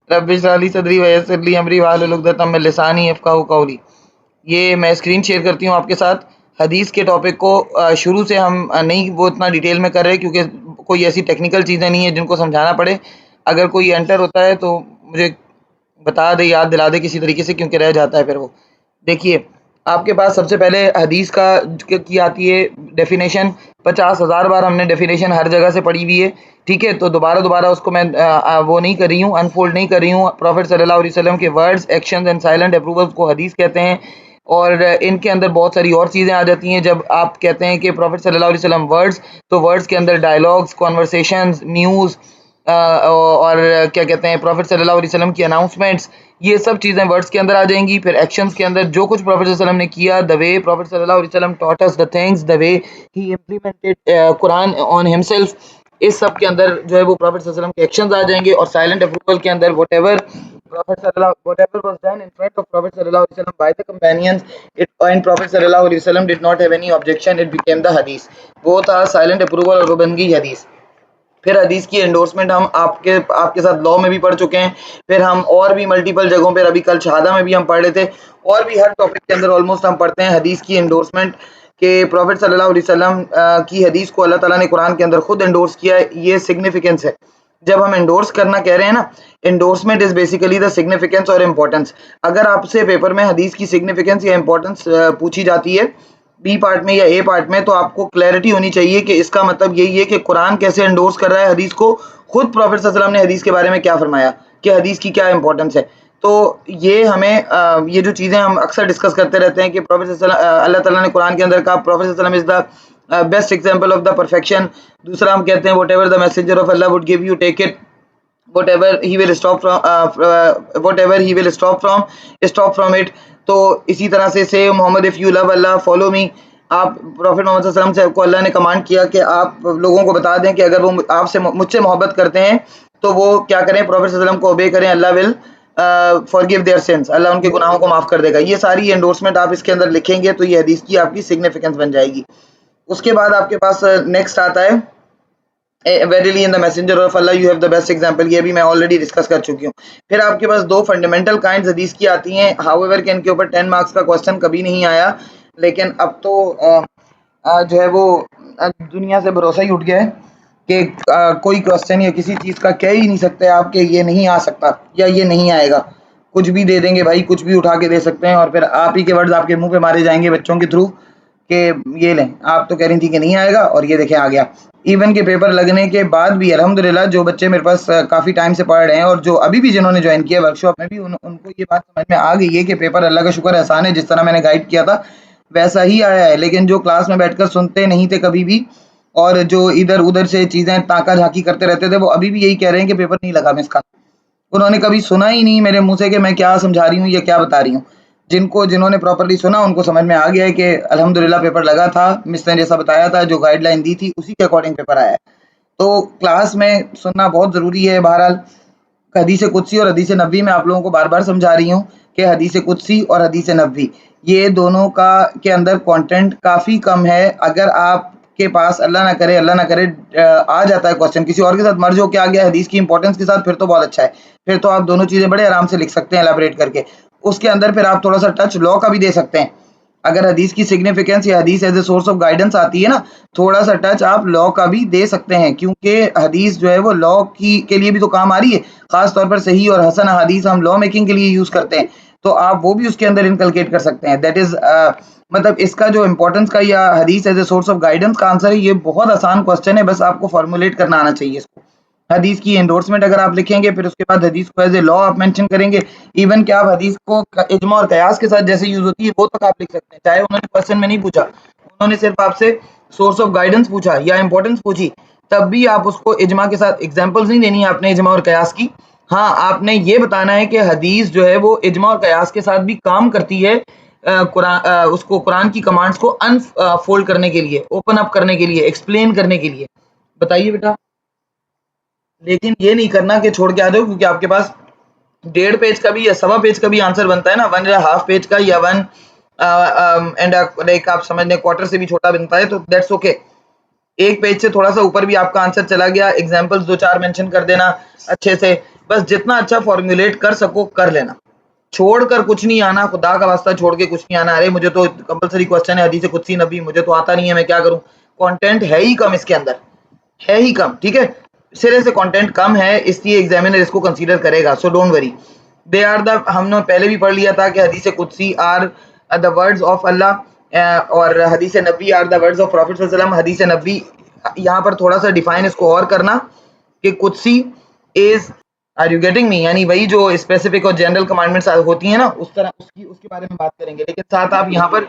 رب اشرح لی صدری ویسر لی امری واحلل عقدۃ من لسانی یفقہوا قولی. یہ میں اسکرین شیئر کرتی ہوں آپ کے ساتھ. حدیث کے ٹاپک کو شروع سے ہم نہیں وہ اتنا ڈیٹیل میں کر رہے کیونکہ کوئی ایسی ٹیکنیکل چیزیں نہیں ہیں جن کو سمجھانا پڑے. اگر کوئی انٹر ہوتا ہے تو مجھے بتا دے، یاد دلا دے کسی طریقے سے، کیونکہ رہ جاتا ہے پھر وہ. دیکھیے آپ کے پاس سب سے پہلے حدیث کی آتی ہے ڈیفینیشن. 50,000 بار ہم نے ڈیفینیشن ہر جگہ سے پڑھی ہوئی ہے، ٹھیک ہے؟ تو دوبارہ اس کو میں وہ نہیں کر رہی ہوں، انفولڈ نہیں کر رہی ہوں. پروفٹ صلی اللہ علیہ وسلم کے words, actions and silent approvals کو حدیث کہتے ہیں. اور ان کے اندر بہت ساری اور چیزیں آ جاتی ہیں. جب آپ کہتے ہیں کہ پروفٹ صلی اللہ علیہ وسلم ورڈز، تو ورڈز کے اندر ڈائلاگز، کانورسیشنز، نیوز، اور کیا کہتے ہیں پروفٹ صلی اللہ علیہ وسلم کی اناؤنسمنٹس، یہ سب چیزیں ورڈز کے اندر آ جائیں گی. پھر ایکشنز کے اندر جو کچھ پروفٹ صلی اللہ علیہ وسلم نے کیا، the way پروفٹ صلی اللہ علیہ وسلم taught us the things, the way he implemented Quran on himself، اس سب کے اندر جو ہے وہ پروفٹ صلی اللہ علیہ وسلم کے ایکشنز آ جائیں گے. اور سائلنٹ اپروول کے اندر whatever was done in front of Prophet صلی اللہ علیہ وسلم by the companions, and Prophet صلی اللہ علیہ وسلم did not have any objection, it became the hadith. وہ تھا سائلنٹ اپروول اور وہ بن گئی حدیث. پھر حدیث کی انڈورسمنٹ ہم آپ کے ساتھ لاء میں بھی پڑھ چکے ہیں. پھر ہم اور بھی ملٹیپل جگہوں پہ، ابھی کل شہادہ میں بھی ہم پڑھ رہے تھے، اور بھی ہر ٹاپک کے اندر آلموسٹ ہم پڑھتے ہیں حدیث کی انڈورسمنٹ کہ پروفٹ صلی اللہ علیہ وسلم کی حدیث کو اللہ تعالیٰ نے قرآن کے اندر خود انڈورس کیا ہے. یہ سگنیفیکنس ہے. جب ہم انڈورس کرنا کہہ رہے ہیں نا، endorsement is basically the significance اور امپورٹنس. اگر آپ سے پیپر میں حدیث کی سگنیفیکنس یا امپورٹنس پوچھی جاتی ہے بی پارٹ میں یا اے پارٹ میں، تو آپ کو کلیئرٹی ہونی چاہیے کہ اس کا مطلب یہی ہے کہ قرآن کیسے انڈورس کر رہا ہے حدیث کو، خود پروفٹ صلی اللہ علیہ وسلم نے حدیث کے بارے میں کیا فرمایا، کہ حدیث کی کیا امپورٹنس ہے. تو یہ ہمیں یہ جو چیزیں ہم اکثر ڈسکس کرتے رہتے ہیں کہ پروفٹ صلی اللہ تعالیٰ نے قرآن کے اندر کہا پروفٹ صلی اللہ علیہ وسلم is the best example of the perfection. دوسرا ہم کہتے ہیں whatever the messenger of Allah would give you take it, whatever he will stop from it. تو اسی طرح سے محمد if you love Allah follow me. آپ پروفٹ محمد صلی اللہ علیہ وسلم سے کو اللہ نے کمانڈ کیا کہ آپ لوگوں کو بتا دیں کہ اگر وہ آپ سے مجھ سے محبت کرتے ہیں تو وہ کیا کریں، پروفٹ صلی اللہ علیہ وسلم کو اوبے کریں. اللہ ول forgive their sins، اللہ ان کے گناہوں کو معاف کر دے گا. یہ ساری انڈورسمنٹ آپ اس کے اندر لکھیں گے تو یہ حدیث کی آپ کی سگنیفیکنس بن جائے گی. اس کے بعد آپ کے پاس نیکسٹ آتا ہے verily in the messenger of Allah you have the best example. یہ بھی میں already ڈسکس کر چکی ہوں. پھر آپ کے پاس دو فنڈامنٹل کائنڈز حدیث کی آتی ہیں. however کہ ان کے اوپر 10 مارکس کا کوسچن کبھی نہیں آیا، لیکن اب تو جو ہے وہ دنیا سے بھروسہ ہی اٹھ گیا ہے کہ کوئی کوسچن یا کسی چیز کا کہہ ہی نہیں سکتے آپ کہ یہ نہیں آ سکتا یا یہ نہیں آئے گا. کچھ بھی دے دیں گے بھائی، کچھ بھی اٹھا کے دے سکتے ہیں، اور پھر آپ ہی کے ورڈز آپ کے منہ پہ مارے جائیں گے بچوں کے تھرو کہ یہ لیں آپ تو کہہ رہی تھی کہ نہیں آئے گا اور یہ دیکھیں آ گیا. ایون کے پیپر لگنے کے بعد بھی الحمدللہ جو بچے میرے پاس کافی ٹائم سے پڑھ رہے ہیں اور جو ابھی بھی جنہوں نے جوائن کیا ورک شاپ میں بھی، ان کو یہ بات سمجھ میں آ گئی ہے کہ پیپر اللہ کا شکر احسان ہے جس طرح میں نے گائیڈ کیا تھا ویسا ہی آیا ہے. لیکن جو کلاس میں بیٹھ کر سنتے نہیں تھے کبھی بھی اور جو ادھر ادھر سے چیزیں تاکہ جھانکی کرتے رہتے تھے، وہ ابھی بھی یہی کہہ رہے ہیں کہ پیپر نہیں لگا مس کا. انہوں نے کبھی سنا ہی نہیں میرے منہ سے کہ میں کیا سمجھا رہی ہوں یا کیا بتا رہی ہوں. جنہوں نے پراپرلی سنا ان کو سمجھ میں آ گیا ہے کہ الحمدللہ پیپر لگا تھا، مس نے جیسا بتایا تھا، جو گائیڈ لائن دی تھی اسی کے اکارڈنگ پیپر آیا ہے. تو کلاس میں سننا بہت ضروری ہے. بہرحال حدیث قدسی اور حدیث نبوی میں آپ لوگوں کو بار بار سمجھا رہی ہوں کہ حدیث قدسی اور حدیث نبوی یہ دونوں کے اندر کانٹینٹ کافی کم ہے. اگر آپ کے پاس اللہ نہ کرے آ جاتا ہے کوسچن کسی اور کے ساتھ مرج ہو کے آ گیا حدیث کی امپورٹنس کے ساتھ، پھر تو بہت اچھا ہے، پھر تو آپ دونوں چیزیں بڑے آرام سے لکھ سکتے ہیں الیبوریٹ کر کے. اس کے اندر پھر آپ تھوڑا سا ٹچ لاء کا بھی دے سکتے ہیں. اگر حدیث کی سگنیفیکنس یا حدیث as a source of guidance آتی ہے نا، تھوڑا سا ٹچ آپ لاء کا بھی دے سکتے ہیں، کیونکہ حدیث جو ہے وہ لاء کے لیے بھی تو کام آ رہی ہے. خاص طور پر صحیح اور حسن حدیث ہم لاء میکنگ کے لیے یوز کرتے ہیں، تو آپ وہ بھی اس کے اندر انکلکیٹ کر سکتے ہیں. دیٹ از مطلب اس کا جو امپورٹنس کا یا حدیث as a source of guidance کا آنسر ہے. یہ بہت آسان کوسچن ہے، بس آپ کو فارمولیٹ کرنا آنا چاہیے اس کو. حدیث کی انڈورسمنٹ اگر آپ لکھیں گے، پھر اس کے بعد حدیث کو ایز اے لاء آپ مینشن کریں گے. ایون کہ آپ حدیث کو اجماع اور قیاس کے ساتھ جیسے یوز ہوتی ہے وہ تک آپ لکھ سکتے ہیں، چاہے انہوں نے کوسچن میں نہیں پوچھا، انہوں نے صرف آپ سے سورس آف گائیڈنس پوچھا یا امپورٹنس پوچھی، تب بھی آپ اس کو اجماع کے ساتھ ایگزامپلز نہیں دینی ہے آپ نے اجماع اور قیاس کی. ہاں آپ نے یہ بتانا ہے کہ حدیث جو ہے وہ اجماع اور قیاس کے ساتھ بھی کام کرتی ہے، اس کو قرآن کی کمانڈز کو فولڈ کرنے کے لیے، اوپن اپ کرنے کے لیے، ایکسپلین کرنے کے لیے. بتائیے بیٹا. لیکن یہ نہیں کرنا کہ چھوڑ کے آ جاؤ، کیونکہ آپ کے پاس 1.5 پیج کا بھی یا 1.25 پیج کا بھی آنسر بنتا ہے نا، 1.5 پیج کا یا 1 اینڈ لائک آپ سمجھ لیں کوارٹر سے بھی چھوٹا بنتا ہے، تو دیٹس اوکے. 1 پیج سے تھوڑا سا اوپر بھی آپ کا آنسر چلا گیا، ایگزامپلز 2-4 مینشن کر دینا اچھے سے. بس جتنا اچھا فارمولیٹ کر سکو کر لینا, چھوڑ کر کچھ نہیں آنا, خدا کا واسطہ چھوڑ کے کچھ نہیں آنا, ارے مجھے تو کمپلسری کوسچن ہے حدیث قدسی نبی, مجھے تو آتا نہیں ہے, میں کیا کروں. کانٹینٹ ہے ہی کم اس کے اندر, ہے ہی کم, ٹھیک ہے, سرے سے کانٹینٹ کم ہے, اس لیے ایگزامینر اس کو کنسیڈر کرے گا. So don't worry, they are the, ہم نے پہلے بھی پڑھ لیا تھا کہ حدیث قدسی are the words of Allah اور حدیث نبی are the words of prophet صلی اللہ علیہ وسلم. حدیث نبی یہاں پر تھوڑا سا ڈیفائن اس کو اور کرنا کہ قدسی از, آر یو گیٹنگ می, یعنی وہی جو اسپیسیفک اور جنرل کمانڈمنٹس ہوتی ہیں نا, اس طرح اس کے بارے میں بات کریں گے, لیکن ساتھ آپ یہاں پر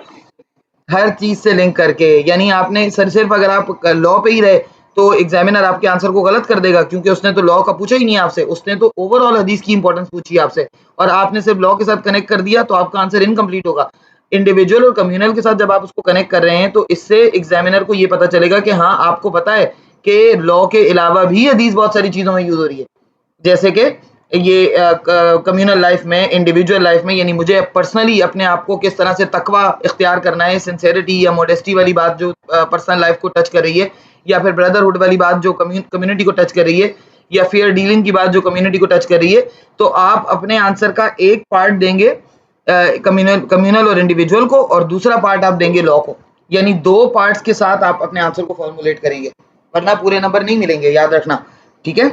ہر چیز سے لنک کر کے, یعنی آپ نے صرف اگر آپ لا پہ ہی رہے تو ایگزامینر آپ کے آنسر کو غلط کر دے گا, کیونکہ اس نے تو لا کا پوچھا ہی نہیں آپ سے, اس نے تو اوور آل حدیث کی امپورٹنس پوچھی آپ سے, اور آپ نے صرف لا کے ساتھ کنیکٹ کر دیا, تو آپ کا آنسر انکمپلیٹ ہوگا. انڈیویجول اور کمیونل کے ساتھ جب آپ اس کو کنیکٹ کر رہے ہیں تو اس سے ایگزامینر کو یہ پتا چلے گا کہ ہاں آپ کو پتا ہے کہ لا کے علاوہ بھی حدیث بہت ساری چیزوں میں یوز ہو رہی ہے, جیسے کہ یہ کمیونل لائف میں, انڈیویجول لائف میں, یعنی مجھے پرسنلی اپنے آپ کو کس طرح سے تقوی اختیار کرنا ہے, سنسیریٹی یا موڈیسٹی والی بات جو پرسنل لائف کو ٹچ کر رہی ہے, یا پھر بردرہڈ والی بات جو کمیونٹی کو ٹچ کر رہی ہے, یا فیئر ڈیلنگ کی بات جو کمیونٹی کو ٹچ کر رہی ہے, تو آپ اپنے آنسر کا ایک پارٹ دیں گے کمیونل اور انڈیویجول کو, اور دوسرا پارٹ آپ دیں گے لا کو, یعنی دو پارٹس کے ساتھ آپ اپنے آنسر کو فارمولیٹ کریں گے, ورنہ پورے نمبر نہیں ملیں گے, یاد رکھنا, ٹھیک ہے.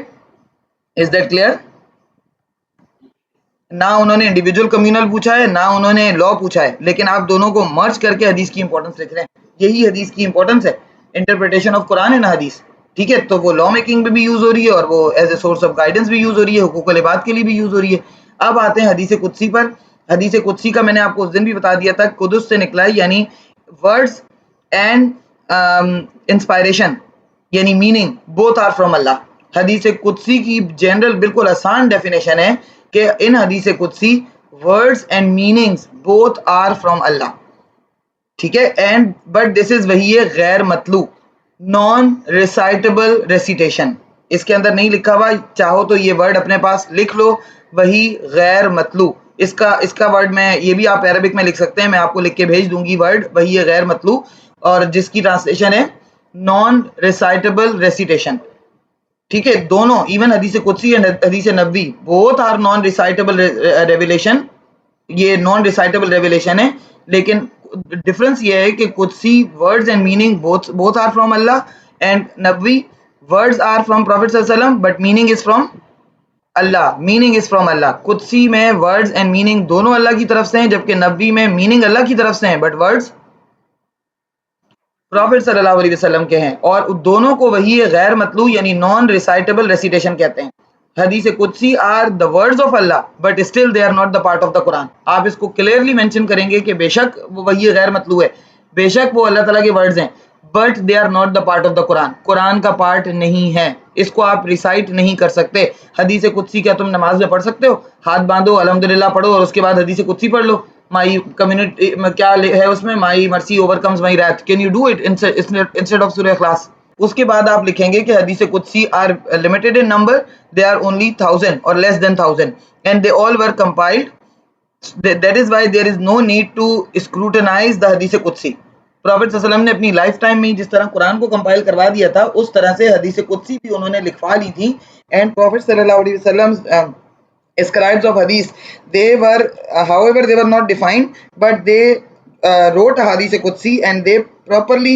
از دیٹ کلیئر؟ نہ انہوں نے انڈیویجول کمیونل پوچھا ہے, نہ انہوں نے لا پوچھا ہے, لیکن آپ دونوں کو مرج کر کے حدیث کی امپورٹنس لکھ رہے ہیں. یہی حدیث کی امپورٹنس ہے, انٹرپریٹیشن آف قرآن اینڈ حدیث, ٹھیک ہے. تو وہ لا میکنگ میں بھی یوز ہو رہی ہے, اور وہ as a source of guidance بھی یوز ہو رہی ہے, حقوق العباد کے لیے بھی یوز ہو رہی ہے. اب آتے ہیں حدیث قدسی پر. حدیث قدسی کا میں نے آپ کو اس دن بھی بتا دیا تھا, قدس سے نکلا ہے, یعنی ورڈز اینڈ انسپائریشن, یعنی میننگ بوتھ آر فرام اللہ. حدیث قدسی کی جنرل بالکل آسان ڈیفینیشن ہے کہ ان hadith qudsi words and meanings both are from Allah, ٹھیک ہے. اینڈ بٹ دس از وہی ہے غیر مطلوب, نان ریسائٹیبل ریسیٹیشن, اس کے اندر نہیں لکھا ہوا, چاہو تو یہ ورڈ اپنے پاس لکھ لو, وہی غیر مطلوب. اس کا ورڈ میں یہ بھی آپ عربک میں لکھ سکتے ہیں, میں آپ کو لکھ کے بھیج دوں گی ورڈ, وہی ہے غیر مطلوب, اور جس کی ٹرانسلیشن ہے نان ریسائٹیبل ریسیٹیشن, ٹھیک ہے. دونوں, ایون حدیث قدسی اینڈ حدیث نبوی, بوتھ آر نان ریسائٹیبل ریویلیشن, یہ نان ریسائٹیبل ریویلیشن ہے, لیکن ڈفرنس یہ ہے کہ qudsi words and meaning both are from Allah, and نبوی words are from Prophet صلی اللہ علیہ وسلم but meaning is from Allah, meaning is from اللہ. قدسی میں words and meaning دونوں اللہ کی طرف سے ہیں, جبکہ نبوی میں meaning اللہ کی طرف سے ہیں but words پروفٹ صلی اللہ علیہ وسلم کے ہیں, اور دونوں کو وہی غیر مطلوب یعنی نان ریسائٹیبل ریسیٹیشن کہتے ہیں. Hadith قدسی are the words of Allah but still they are not the part of the Quran. آپ اس کو کلیئرلی مینشن کریں گے کہ بے شک وہی غیر مطلوب ہے, بے شک وہ اللہ تعالیٰ کے ورڈز ہیں, but they are not the part of the Quran, Quran کا پارٹ نہیں ہے, اس کو آپ ریسائٹ نہیں کر سکتے. حدیث قدسی کیا تم نماز میں پڑھ سکتے ہو؟ ہاتھ باندھو, الحمدللہ پڑھو, اور اس کے بعد حدیث قدسی پڑھ لو. مائی کمیونٹی کیا ہے اس میں, مائی مرسی اوور کمز مائی رات, can you do it instead of سورہ اخلاص. اس کے بعد آپ لکھیں گے کہ حدیث قدسی are limited in number, they are only 1000 اور less than 1000, and they all were compiled, that is why there is no need to scrutinize the hadith qudsi. Prophet صلی اللہ علیہ وسلم نے اپنی لائف ٹائم میں جس طرح قرآن کو کمپائل کروا دیا تھا, اس طرح سے حدیث قدسی بھی انہوں نے لکھوا لی تھی. اینڈ پروفیٹ صلی اللہ علیہ وسلم scribes of hadith, they were however they were not defined, but they wrote hadith qudsi and they properly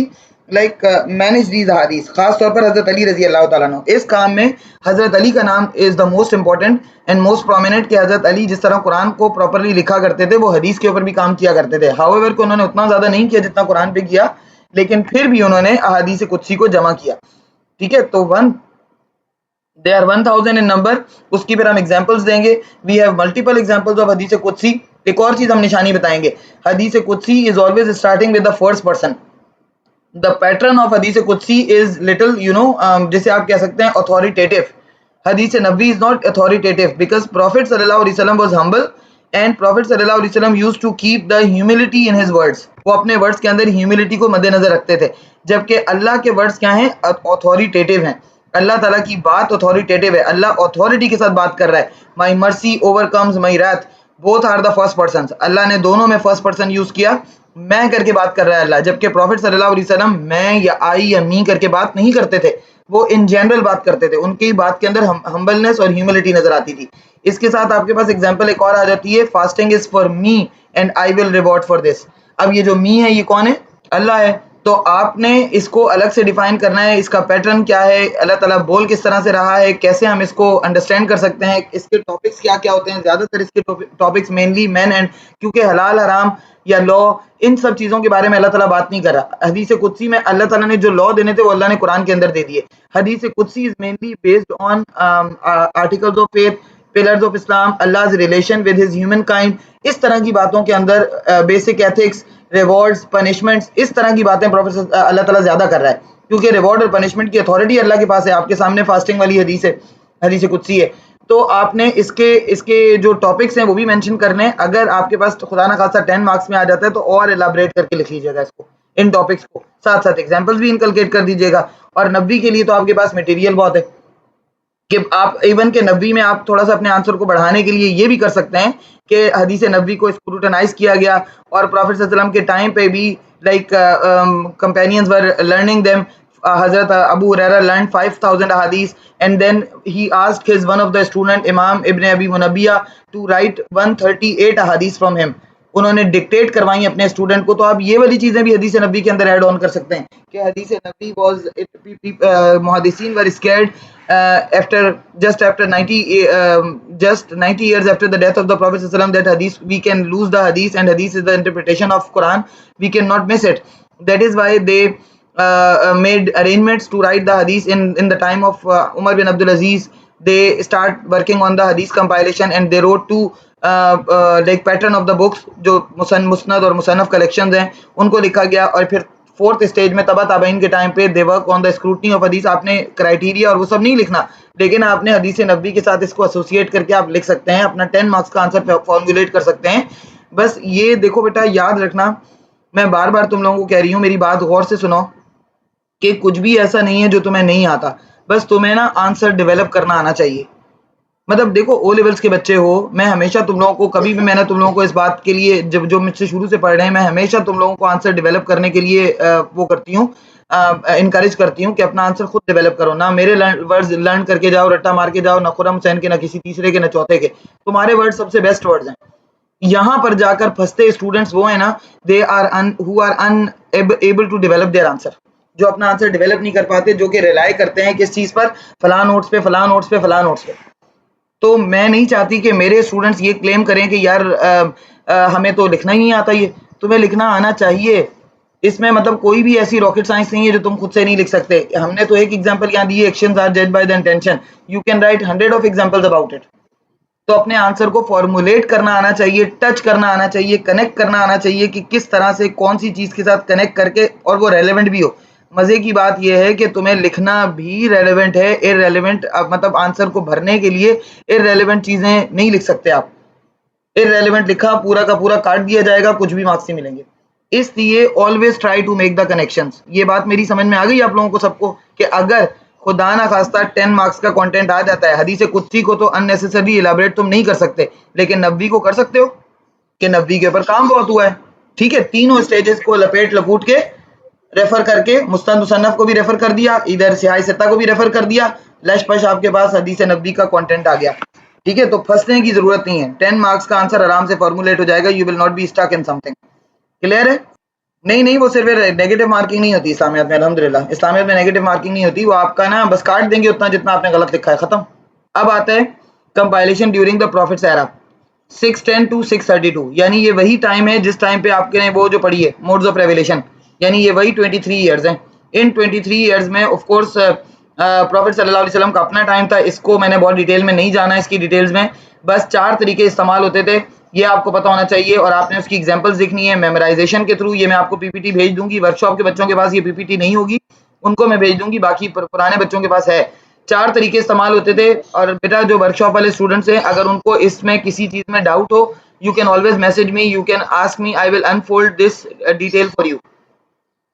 like manage these hadith. خاص طور پر حضرت علی رضی اللہ تعالیٰ عنہ, اس کام میں حضرت علی کا نام is the most important and most prominent, کہ حضرت علی جس طرح قرآن کو پراپرلی لکھا کرتے تھے, وہ حدیث کے اوپر بھی کام کیا کرتے تھے. however کہ انہوں نے اتنا زیادہ نہیں کیا جتنا قرآن پہ کیا, لیکن پھر بھی انہوں نے احادیث قدسی کو جمع کیا, ٹھیک ہے. تو they are 1000 in number. اس کی پھر ہم examples دیں گے. we have multiple examples of حدیث قدسی. ایک اور چیز ہم نشانی بتائیں گے, حدیث قدسی is always starting with the first person. the pattern of حدیث قدسی is little جسے آپ کہہ سکتے ہیں authoritative. حدیث نبوی is not authoritative because Prophet صلی اللہ علیہ وسلم was humble and Prophet صلی اللہ علیہ وسلم used to keep the humility in his words. وہ اپنے words کے اندر humility کو مد نظر رکھتے تھے, جبکہ اللہ کے words کیا ہیں, authoritative ہیں. اللہ تعالیٰ کی بات authoritative ہے, اللہ authority کے ساتھ بات کر رہا ہے. my mercy overcomes my wrath, both are the first persons. اللہ نے دونوں میں first person یوز کیا, میں کر کے بات کر رہا ہے اللہ, جبکہ پروفٹ صلی اللہ علیہ وسلم میں یا آئی یا می کر کے بات نہیں کرتے تھے. وہ ان جنرل بات کرتے تھے, ان کی بات کے اندر ہمبلنس اور ہیوملٹی نظر آتی تھی. اس کے ساتھ آپ کے پاس ایگزامپل ایک اور آ جاتی ہے, fasting is for me and I will reward for this. اب یہ جو می ہے یہ کون ہے؟ اللہ ہے. تو آپ نے اس کو الگ سے ڈیفائن کرنا ہے, اس کا پیٹرن کیا ہے, اللہ تعالیٰ بول کس طرح سے رہا ہے, کیسے ہم اس کو انڈرسٹینڈ کر سکتے ہیں, اس کے ٹاپکس کیا کیا ہوتے ہیں. زیادہ تر اس کے ٹاپکس مینلی مین اینڈ, کیونکہ حلال حرام یا لا ان سب چیزوں کے بارے میں اللہ تعالیٰ بات نہیں کر رہا. حدیث قدسی میں اللہ تعالیٰ نے جو لا دینے تھے وہ اللہ نے قرآن کے اندر دے دیے. Hadith qudsi is mainly based on articles of faith, pillars of Islam, Allah's relation with his human kind, اس طرح کی باتوں کے اندر بیسک ایتھکس, ریوارڈز, پنشمنٹس, اس طرح کی باتیں پروفیسر اللہ تعالیٰ زیادہ کر رہا ہے, کیونکہ ریوارڈ اور پنشمنٹ کی اتھارٹی اللہ کے پاس ہے. آپ کے سامنے فاسٹنگ والی حدیث ہے, حدیث قدسی ہے, تو آپ نے اس کے جو ٹاپکس ہیں وہ بھی مینشن کرنے ہیں. اگر آپ کے پاس خدا نہ خاصا 10 مارکس میں آ جاتا ہے تو اور ایلابریٹ کر کے لکھ لیجیے گا اس کو, ان ٹاپکس کو, ساتھ ساتھ ایگزامپلس بھی انکلکیٹ کر دیجیے گا. اور نبی کے لیے تو آپ کے پاس مٹیریل بہت ہے کہ آپ ایون کہ نبی میں آپ تھوڑا سا اپنے آنسر کو بڑھانے کے لیے یہ بھی کر سکتے ہیں کہ حدیث نبی کو اسکروٹنائز کیا گیا, اور پروفیٹ صلی اللہ علیہ وسلم کے ٹائم پہ بھی لائک کمپینینز ور لرننگ دیم. حضرت ابو ہریرہ learned 5000 hadith and then he asked his one of the student Imam Ibn Abi Munabbiya to write 138 hadith from him. انہوں نے ڈکٹیٹ کروائی اپنے اسٹوڈنٹ کو. تو آپ یہ والی چیزیں بھی حدیث نبی کے اندر ایڈ آن کر سکتے ہیں کہ حدیث نبی واز محدثین ور scared after 90 years after the death of the Prophet sallallahu alaihi wasallam that hadith we can lose the hadith, and hadith is the interpretation of Quran, we cannot miss it. That is why they made arrangements to write the hadith in the time of Umar bin Abdul Aziz. They start working on the hadith compilation and they wrote two like pattern of the books جو مسند اور مصنف collections ہیں ان کو لکھا گیا. اور پھر فورتھ اسٹیج میں تبا تابعین کے ٹائم پہ they work on the scrutiny of حدیث. آپ نے کرائٹیریا اور وہ سب نہیں لکھنا, لیکن آپ نے حدیث نبوی کے ساتھ اس کو ایسوسیٹ کر کے آپ لکھ سکتے ہیں, اپنا 10 مارکس کا آنسر فارمولیٹ کر سکتے ہیں. بس یہ دیکھو بیٹا یاد رکھنا, میں بار بار تم لوگوں کو کہہ رہی ہوں, میری بات غور سے سنو, کہ کچھ بھی ایسا نہیں ہے جو تمہیں نہیں آتا, بس تمہیں نا آنسر ڈیولپ کرنا آنا چاہیے. مطلب دیکھو او لیولز کے بچے ہو, میں ہمیشہ تم لوگوں کو, کبھی بھی میں نے تم لوگوں کو اس بات کے لیے جو مجھ سے شروع سے پڑھ رہے ہیں, میں ہمیشہ تم لوگوں کو آنسر ڈیولپ کرنے کے لیے وہ کرتی ہوں, انکریج کرتی ہوں کہ اپنا آنسر خود ڈیولپ کرو. نہ میرے ورڈز لرن کر کے جاؤ, رٹا مار کے جاؤ, نہ خرم حسین کے, نہ کسی تیسرے کے, نہ چوتھے کے. تمہارے ورڈ سب سے بیسٹ ورڈز ہیں. یہاں پر جا کر پھنستے اسٹوڈنٹس وہ ہیں نا, they are who are unable to develop their answer, جو اپنا آنسر ڈیولپ نہیں کر پاتے, جو کہ ریلائی کرتے ہیں کس چیز پر, فلاں نوٹس پہ, فلاں نوٹس پہ, فلاں نوٹس پہ. تو میں نہیں چاہتی کہ میرے اسٹوڈنٹس یہ کلیم کریں کہ یار ہمیں تو لکھنا ہی نہیں آتا. یہ تمہیں لکھنا آنا چاہیے. اس میں مطلب کوئی بھی ایسی راکٹ سائنس نہیں ہے جو تم خود سے نہیں لکھ سکتے. ہم نے تو ایک ایگزامپل یہاں دی ہے, actions are judged by the intention. You can write 100 of examples about it. تو اپنے آنسر کو فارمولیٹ کرنا آنا چاہیے, ٹچ کرنا آنا چاہیے, کنیکٹ کرنا آنا چاہیے کہ کس طرح سے کون سی چیز کے ساتھ کنیکٹ کر کے, اور وہ ریلیونٹ بھی ہو. مزے کی بات یہ ہے کہ تمہیں لکھنا بھی ریلیونٹ ہے. ارریلیونٹ مطلب آنسر کو بھرنے کے لیے ارریلیونٹ چیزیں نہیں لکھ سکتے آپ. ارریلیونٹ لکھا پورا کا پورا کاٹ دیا جائے گا, کچھ بھی مارکس نہیں ملیں گے. اس لیے always try to make the connections. یہ بات میری سمجھ میں آ گئی آپ لوگوں کو سب کو, کہ اگر خدا نہ خواستہ 10 مارکس کا کنٹینٹ آ جاتا ہے, حدیث قدسی کو تو اننیسیسری ایلابریٹ تم نہیں کر سکتے, لیکن نبوی کو کر سکتے ہو, کہ نبوی کے اوپر کام بہت ہوا ہے. ٹھیک ہے, تینوں اسٹیجز کو لپیٹ لپوٹ کے ریفر کر کے, مستند مصنف کو بھی ریفر کر دیا, ادھر سیاہ ستہ کو بھی ریفر کر دیا, لش پش آپ کے پاس حدیث نبوی کا کنٹینٹ آ گیا. ٹھیک ہے, تو پھنسنے کی ضرورت نہیں ہے. 10 مارکس کا آنسر آرام سے فارمولیٹ ہو جائے گا. You will not be stick in something. Clear ہے؟ نہیں وہ صرف نیگیٹو مارکنگ نہیں ہوتی اسلامیات میں, الحمدللہ اسلامیات میں نیگیٹو مارکنگ نہیں ہوتی. وہ آپ کا نا بس کاٹ دیں گے اتنا جتنا آپ نے غلط لکھا ہے, ختم. اب آتا ہے compilation during the prophets era 610 to 632, یعنی یہ وہی ٹائم ہے جس ٹائم پہ آپ نے وہ جو پڑھی ہے موڈز آف ریویلیشن, یعنی یہ وہی 23 ایئرز ہیں. ان 23 ایئرز میں آف کورس پروفٹ صلی اللہ علیہ وسلم کا اپنا ٹائم تھا. اس کو میں نے بہت ڈیٹیل میں نہیں جانا, اس کی ڈیٹیلز میں بس 4 طریقے استعمال ہوتے تھے, یہ آپ کو پتا ہونا چاہیے. اور آپ نے اس کی ایگزامپلز دیکھنی ہے میمورائزیشن کے تھرو. یہ میں آپ کو پی پی ٹی بھیج دوں گی. ورکشاپ کے بچوں کے پاس یہ پی پی ٹی نہیں ہوگی, ان کو میں بھیج دوں گی, باقی پرانے بچوں کے پاس ہے. 4 طریقے استعمال ہوتے تھے. اور بیٹا جو ورکشاپ والے اسٹوڈنٹس ہیں, اگر ان کو اس میں کسی چیز میں doubt who, you can always message me, you can ask me, I will unfold this detail for you.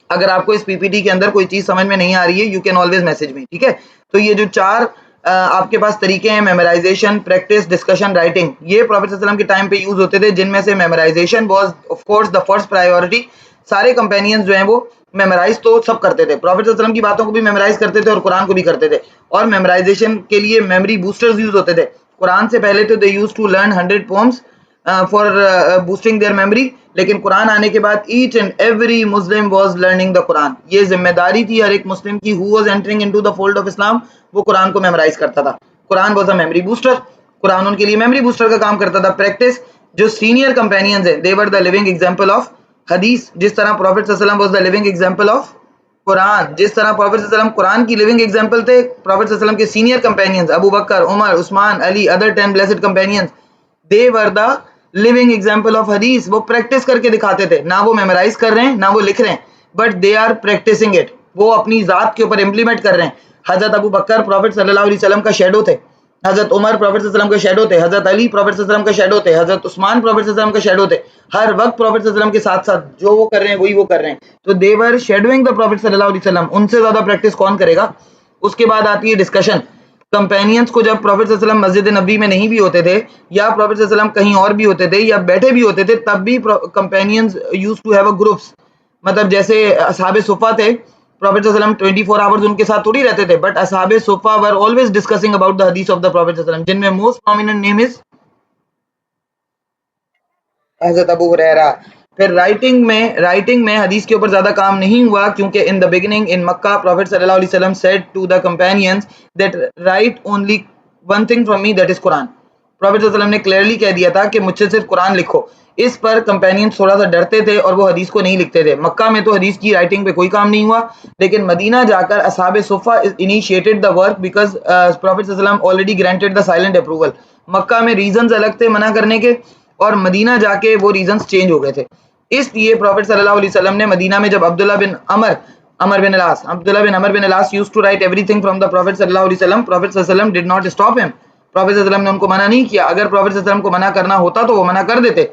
اگر آپ کو اس پی پی ٹی کے اندر کوئی چیز سمجھ میں نہیں آ رہی ہے, you can always message me. ٹھیک ہے, تو یہ جو 4 آپ کے پاس طریقے ہیں, میمورائزیشن, پریکٹس, ڈسکشن, رائٹنگ, یہ پروفیٹ صلی اللہ علیہ وسلم کے ٹائم پہ یوز ہوتے تھے, جن میں سے memorization was of course the first priority. سارے کمپینینز جو ہیں وہ میمورائز تو سب کرتے تھے, پروفیٹ صلی اللہ علیہ وسلم کی باتوں کو بھی میمورائز کرتے تھے اور قرآن کو بھی کرتے تھے, اور میمورائزیشن کے لیے میموری بوسٹرز یوز ہوتے تھے. قرآن سے پہلے تو they use to learn 100 poems for boosting their memory, لیکن قرآن آنے کے بعد each and every Muslim was learning the Quran. یہ ذمہ داری تھی ہر ایک مسلم کی who was entering into the fold of Islam, وہ قرآن کو میمورائز کرتا تھا. Quran was a memory booster, Quran ان کے لیے میموری بوسٹر کا کام کرتا تھا. پریکٹس, جو سینئر کمپینینز ہیں, they were the living example of hadith. جس طرح پروفیٹ صلی اللہ علیہ وسلم was the living example of Quran, جس طرح پروفیٹ صلی اللہ علیہ وسلم قرآن کی لیونگ ایگزامپل تھے, پروفیٹ صلی اللہ علیہ وسلم کے senior companions Abu Bakr, Umar, Usman, Ali, other 10 blessed companions, they were the living example of حدیث. وہ پریکٹس کر کے دکھاتے تھے, نہ وہ میمورائز کر رہے ہیں نہ وہ لکھ رہے ہیں, but they are practising it, وہ اپنی ذات کے اوپر امپلیمنٹ کر رہے ہیں. حضرت ابو بکر پروفیٹ صلی اللہ علیہ وسلم کا شیڈو تھے, حضرت عمر پروفیٹ صلی اللہ علیہ وسلم کا شیڈو تھے, حضرت علی پروفیٹ صلی اللہ علیہ وسلم کا شیڈو تھے, حضرت عثمان پروفیٹ صلی اللہ علیہ وسلم کا شیڈو تھے. ہر وقت پروفیٹ صلی اللہ علیہ وسلم کے ساتھ ساتھ جو وہ کر رہے ہیں وہی وہ کر رہے ہیں. تو دے ور شیڈوئنگ دا پروفیٹ صلی اللہ علیہ وسلم. ان سے زیادہ پریکٹس کون کرے گا؟ اس کے بعد آتی ہے ڈسکشن. کمپینینز کو جب پروفیٹ صلی اللہ علیہ وسلم مسجد نبی میں نہیں بھی ہوتے تھے, یا پروفیٹ صلی اللہ علیہ وسلم کہیں اور بھی ہوتے تھے, یا بیٹھے بھی ہوتے تھے, تب بھی companions used to have a groups. مطلب جیسے اصحاب صفہ تھے, پروفیٹ صلی اللہ علیہ وسلم 24 آورز ان کے ساتھ تھوڑی رہتے تھے, بٹ اصحاب صفہ were always discussing about the حدیث آف دا پروفیٹ صلی اللہ علیہ وسلم, جن میں موسٹ پرومیننٹ نیم از حضرت ابو ہریرہ. پھر رائٹنگ میں حدیث کے اوپر زیادہ کام نہیں ہوا, کیونکہ ان the beginning in Mecca prophet صلی اللہ علیہ وسلم said to the companions that write only one thing from me, that is Quran. Prophet صلی اللہ علیہ وسلم نے کلیئرلی کہہ دیا تھا کہ مجھ سے صرف قرآن لکھو. اس پر کمپینینز تھوڑا سا ڈرتے تھے اور وہ حدیث کو نہیں لکھتے تھے. مکہ میں تو حدیث کی رائٹنگ پہ کوئی کام نہیں ہوا, لیکن مدینہ جا کر اصحاب صفہ initiated the work because prophet صلی اللہ علیہ وسلم already granted the silent approval. مکہ میں ریزنز الگ تھے منع کرنے کے, اور مدینہ جا کے وہ ریزنز چینج ہو گئے تھے. اس لیے پروفیٹ صلی اللہ علیہ وسلم نے مدینہ میں جب عبداللہ بن عمر بن العاص used to write everything from the Prophet صلی اللہ علیہ وسلم, Prophet صلی اللہ علیہ وسلم did not stop him. Prophet صلی اللہ علیہ وسلم نے ان کو منع نہیں کیا. اگر پروفیٹ صلی اللہ علیہ وسلم کو منع کرنا ہوتا تو وہ منع کر دیتے,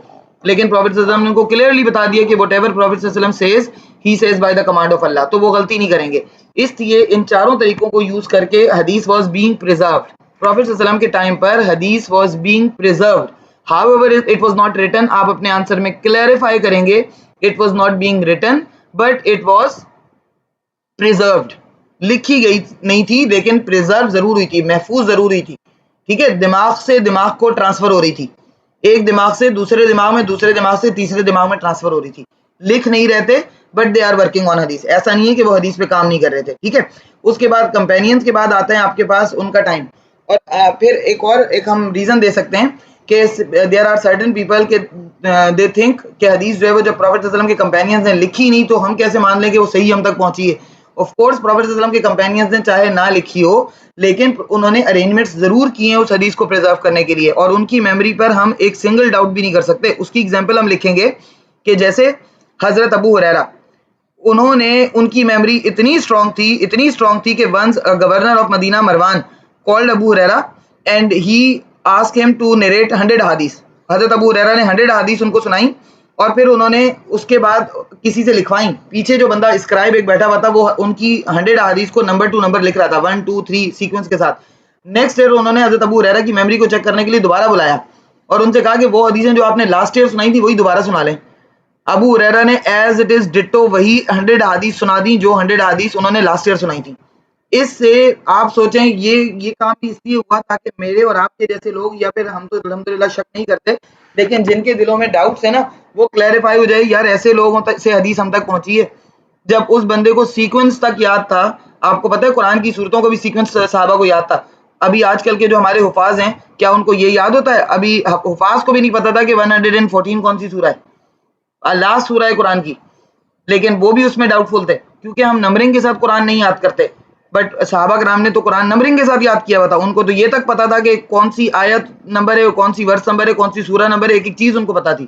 لیکن پروفیٹ صلی اللہ علیہ وسلم نے ان کو کلیئرلی بتا دیا کہ whatever Prophet صلی اللہ علیہ وسلم says, he says by the command of Allah, تو وہ غلطی نہیں کریں گے. اس لیے ان چاروں طریقوں کو یوز کر کے حدیث was being preserved. پروفیٹ صلی اللہ علیہ وسلم کے ٹائم پر حدیث was being preserved. However, it was not written. آپ اپنے آنسر میں کلیریفائی کریں گے, it was not being written, but it was preserved. لکھی گئی نہیں تھی, لیکن پریزرو ضرور ہوئی تھی, محفوظ ضرور ہوئی تھی. ٹھیک ہے, دماغ سے دماغ کو ٹرانسفر ہو رہی تھی, ایک دماغ سے دوسرے دماغ میں, دوسرے دماغ سے تیسرے دماغ میں ٹرانسفر ہو رہی تھی. لکھ نہیں رہتے, but they are working on حدیث. ایسا نہیں ہے کہ وہ حدیث پہ کام نہیں کر رہے تھے. ٹھیک ہے, اس کے بعد کمپینینز کے بعد آتا ہے آپ کے پاس ان کا ٹائم. اور پھر ایک ہم ریزن دے سکتے ہیں کہ دیر آر سرٹن پیپل کہ دے تھنک کہ حدیث جو ہے وہ جب پروفیٹ صلی اللہ علیہ وسلم کے کمپینینز نے لکھی نہیں تو ہم کیسے مان لیں کہ وہ صحیح ہم تک پہنچی ہے. آف کورس پروفیٹ صلی اللہ علیہ وسلم کے کمپینینز نے چاہے نہ لکھی ہو, لیکن انہوں نے ارینجمنٹس ضرور کیے ہیں اس حدیث کو پریزرو کرنے کے لیے, اور ان کی میموری پر ہم ایک سنگل ڈاؤٹ بھی نہیں کر سکتے. اس کی ایگزامپل ہم لکھیں گے کہ جیسے حضرت ابو ہریرہ, انہوں نے ان کی میموری اتنی اسٹرانگ تھی کہ once governor of Medina Marwan called Abu Hurairah and he ask him to narrate 100 حدیث. حضرت ابو ہریرہ نے 100 حدیث ان کو سنائی, اور پھر انہوں نے اس کے بعد کسی سے لکھوائیں. پیچھے جو بندہ اسکرائب ایک بیٹھا ہوا تھا, وہ ان کی 100 حدیث کو نمبر ٹو نمبر لکھ رہا تھا, 1 2 3 سیکوینس کے ساتھ. نیکسٹ ایئر انہوں نے حضرت ابو ہریرہ کی میموری کو چیک کرنے کے لیے دوبارہ بلایا, اور ان سے کہا کہ وہ حدیثیں جو آپ نے لاسٹ ایئر سنائی تھی وہی دوبارہ سنا لیں. ابو ہریرہ نے ایز اٹ از ڈٹو وہی 100 حدیث سنا دی جو 100 حدیث انہوں نے لاسٹ ایئر سنائی تھی. اس سے آپ سوچیں یہ کام بھی اس لیے ہوا تاکہ میرے اور آپ کے جیسے لوگ, یا پھر ہم تو الحمدللہ شک نہیں کرتے, لیکن جن کے دلوں میں ڈاؤٹس ہیں نا, وہ کلیریفائی ہو جائے, یار ایسے لوگوں سے حدیث ہم تک پہنچی ہے. جب اس بندے کو سیکوینس تک یاد تھا, آپ کو پتہ ہے قرآن کی صورتوں کو بھی سیکوینس صحابہ کو یاد تھا. ابھی آج کل کے جو ہمارے حفاظ ہیں, کیا ان کو یہ یاد ہوتا ہے؟ ابھی حفاظ کو بھی نہیں پتا تھا کہ 114 کون سی سورہ ہے, لاسٹ سورہ ہے قرآن کی, لیکن وہ بھی اس میں ڈاؤٹ فل تھے, کیونکہ ہم نمبرنگ کے ساتھ قرآن نہیں یاد کرتے. بٹ صحابہ کرام نے تو قرآن نمبرنگ کے ساتھ یاد کیا ہوا تھا. ان کو تو یہ تک پتا تھا کہ کون سی آیت نمبر ہے, کون سی ورس نمبر ہے, کون سی سورہ نمبر ہے, ایک ایک چیز ان کو پتا تھی.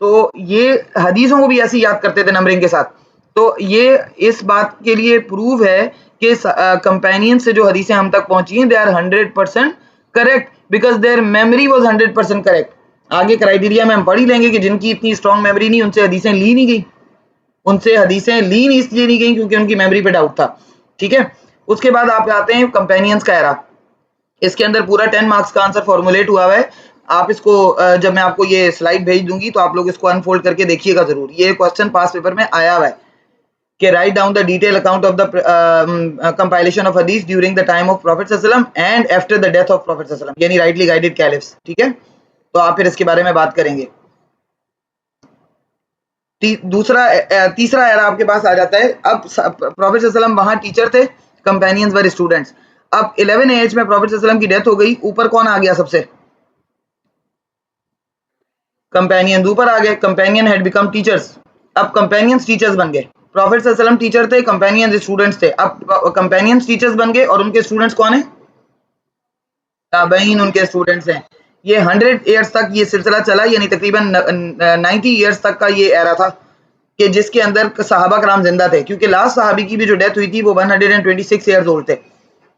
تو یہ حدیثوں کو بھی ایسے یاد کرتے تھے نمبرنگ کے ساتھ. تو یہ اس بات کے لیے پروف ہے کہ کمپینین سے جو حدیثیں ہم تک پہنچی ہیں, they are 100% correct, because their memory was 100% correct. آگے کرائیٹیریا میں ہم پڑھ ہی لیں گے کہ جن کی اتنی اسٹرانگ میموری نہیں, ان سے حدیثیں لی نہیں گئی. ان سے حدیثیں لی نہیں اس لیے نہیں گئی کیونکہ ان کی میموری پہ ڈاؤٹ تھا. ٹھیک ہے, اس کے بعد آپ آتے ہیں کمپینینز کا ایرا. اس کے اندر پورا 10 مارکس کا آنسر فارمولیٹ ہوا ہوا ہے. آپ اس کو جب میں آپ کو یہ سلائڈ بھیج دوں گی تو آپ لوگ اس کو انفولڈ کر کے دیکھیے گا ضرور. یہ کوشچن پاس پیپر میں آیا ہوا ہے کہ write down the detail account of the compilation of hadith during the time of prophet صلی اللہ علیہ وسلم and after the death of prophet صلی اللہ علیہ وسلم, یعنی رائٹلی گائیڈڈ کیلفس. ٹھیک ہے, تو آپ پھر اس کے بارے میں بات کریں گے. تیسرا ایرا آپ کے پاس آ جاتا ہے. اب پروفیٹ صلی اللہ علیہ وسلم وہاں ٹیچر تھے, کمپینینز ور اسٹوڈنٹس. اب 11 ایج میں پروفیٹ صلی اللہ علیہ وسلم کی ڈیتھ ہو گئی, اوپر کون آ گیا سب سے؟ کمپینین اوپر آ گئے. Companion had become teachers. اب کمپینینز ٹیچرز بن گئے. پروفیٹ صلی اللہ علیہ وسلم ٹیچر تھے, کمپینینز اسٹوڈنٹس تھے. اب کمپینینز ٹیچرز بن گئے اور ان کے اسٹوڈنٹس کون ہیں؟ تابعین ان کے اسٹوڈنٹس ہیں. یہ 100 ایئرس تک یہ سلسلہ چلا, یعنی تقریباً 90 ایئرس تک کا یہ ایرا تھا کہ جس کے اندر صحابہ کرام زندہ تھے, کیونکہ لاسٹ صحابی کی بھی جو ڈیتھ ہوئی تھی وہ 126 ایئرز اولڈ تھے.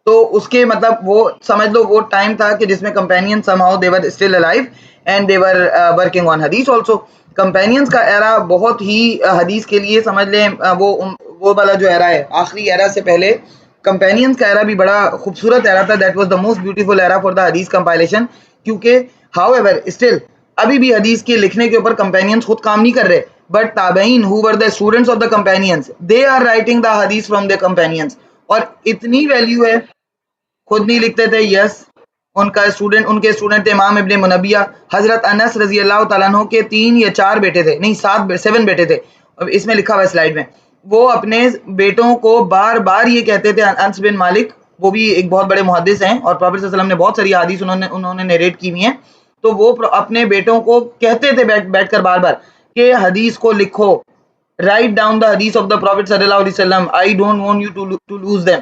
تو اس کے مطلب وہ سمجھ لو وہ ٹائم تھا کہ جس میں companion somehow they were still alive and they were working on حدیث also. کمپینینز کا ایرا بہت ہی حدیث کے لیے سمجھ لیں وہ والا جو ایرا ہے آخری ایرا سے پہلے, کمپینینز کا ایرا بھی بڑا خوبصورت ایرا تھا. That was the most beautiful era for the حدیث کمپائلیشن, کیونکہ ہاؤ ایور اسٹل ابھی بھی حدیث کے لکھنے کے اوپر کمپینینز خود کام نہیں کر رہے, بٹ تابعین who were the students of the companions they are writing the hadith from the companions. اور اتنی ویلیو ہے, خود نہیں لکھتے تھے. یس, ان کا اسٹوڈنٹ, ان کے اسٹوڈنٹ تھے امام ابن منبیہ. حضرت انس رضی اللہ تعالیٰ عنہ کے 3 یا 4 بیٹے تھے, نہیں 7 بیٹے تھے, اس میں لکھا ہوا ہے سلائڈ میں. وہ اپنے بیٹوں کو بار بار یہ کہتے تھے. انس بن مالک وہ بھی ایک بہت بڑے محدث ہیں اور پروفیٹ صلی اللہ علیہ وسلم نے بہت ساری حدیث انہوں نے نیریٹ کی ہوئی ہیں. تو وہ اپنے بیٹوں کو کہتے تھے بیٹھ کر بار بار کہ حدیث کو لکھو, رائٹ ڈاؤن دا حدیث آف دا پروفیٹ صلی اللہ علیہ وسلم, I don't want you to lose them.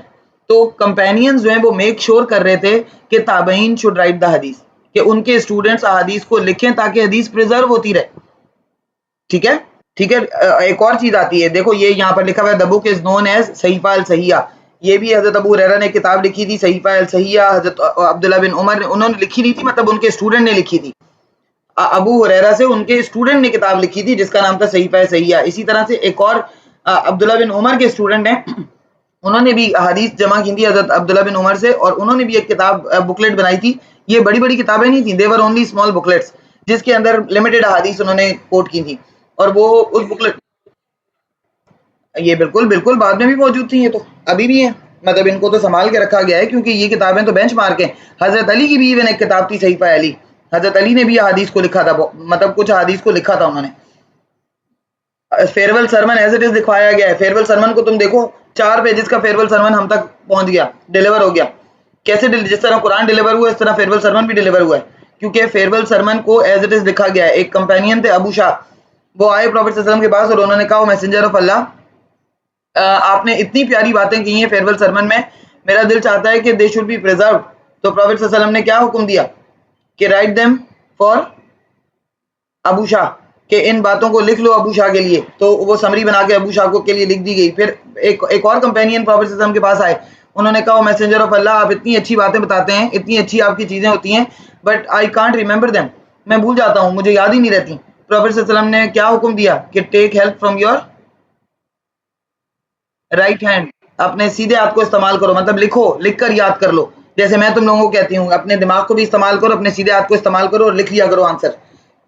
تو کمپینینز جو ہیں وہ میک شور کر رہے تھے کہ تابعین شوڈ رائٹ دا حدیث, کہ ان کے اسٹوڈنٹس حدیث کو لکھیں تاکہ حدیث پریزرو ہوتی رہے. ٹھیک ہے, ٹھیک ہے. ایک اور چیز آتی ہے, دیکھو یہ یہاں پر لکھا ہوا ہے the book is known as صحیفہ الصحیحہ. یہ بھی حضرت ابو ہریرہ نے کتاب لکھی تھی صحیفہ الصحیحہ. حضرت عبداللہ بن عمر نے, انہوں نے لکھی نہیں تھی, مطلب ان کے اسٹوڈنٹ نے لکھی تھی. ابو ہریرہ سے ان کے اسٹوڈنٹ نے کتاب لکھی تھی جس کا نام تھا صحیفہ صحیحہ. اسی طرح سے ایک اور عبداللہ بن عمر کے اسٹوڈنٹ ہیں, انہوں نے بھی حدیث جمع کی تھی حضرت عبداللہ بن عمر سے, اور انہوں نے بھی ایک کتاب بکلیٹ بنائی تھی. یہ بڑی بڑی کتابیں نہیں تھیں, they were only small booklets جس کے اندر لمیٹڈ حدیث انہوں نے کوٹ کی تھی. اور وہ اس بکلیٹ, یہ بالکل بالکل بعد میں بھی موجود تھی, یہ تو ابھی بھی ہیں, مطلب ان کو تو سنبھال کے رکھا گیا ہے کیونکہ یہ کتابیں تو بینچ مارک ہیں. حضرت علی کی بھی ایون ایک کتاب تھی صحیفہ علی. حضرت علی نے بھی حدیث کو لکھا تھا, مطلب کچھ حدیث کو لکھا تھا انہوں نے. Farewell sermon as it is دکھایا گیا ہے. فیئرویل سرمن کو تم دیکھو, 4 پیجز کا فیئرویل سرمن ہم تک پہنچ گیا, ڈیلیور ہو گیا. کیسے جس طرح قرآن ڈیلیور ہوا اس طرح فیئرویل سرمن بھی ڈیلیور ہوا ہے, کیونکہ فیئرویل سرمن کو ایز اٹ از لکھا گیا ہے. ایک کمپینین تھے ابو شاہ, وہ آئے پروفیٹ صلی اللہ علیہ وسلم کے پاس اور انہوں نے کہا میسنجر آف اللہ, آپ نے اتنی پیاری باتیں کی ہیں فیئرویل سرمن میں, میرا دل چاہتا ہے کہ دے شوڈ بی پریزروڈ. تو پروفیٹ صلی اللہ علیہ وسلم نے کیا حکم دیا کہ رائٹ دیم فار ابو شاہ, کہ ان باتوں کو لکھ لو ابو شاہ کے لیے. تو وہ سمری بنا کے ابو شاہ کو کے لیے لکھ دی گئی. پھر ایک اور کمپینین پروفیٹ صلی اللہ علیہ وسلم کے پاس آئے, انہوں نے کہا میسنجر آف اللہ, آپ اتنی اچھی باتیں بتاتے ہیں, اتنی اچھی آپ کی چیزیں ہوتی ہیں, but I can't remember them, میں بھول جاتا ہوں, مجھے یاد ہی نہیں رہتی. پروفیٹ صلی اللہ علیہ وسلم نے کیا حکم دیا کہ take help from your right hand, اپنے سیدھے ہاتھ کو استعمال کرو, مطلب لکھو, لکھ کر یاد کر لو. جیسے میں تم لوگوں کو کہتی ہوں اپنے دماغ کو بھی استعمال کرو, اپنے سیدھے ہاتھ کو استعمال کرو اور لکھ لیا کرو آنسر.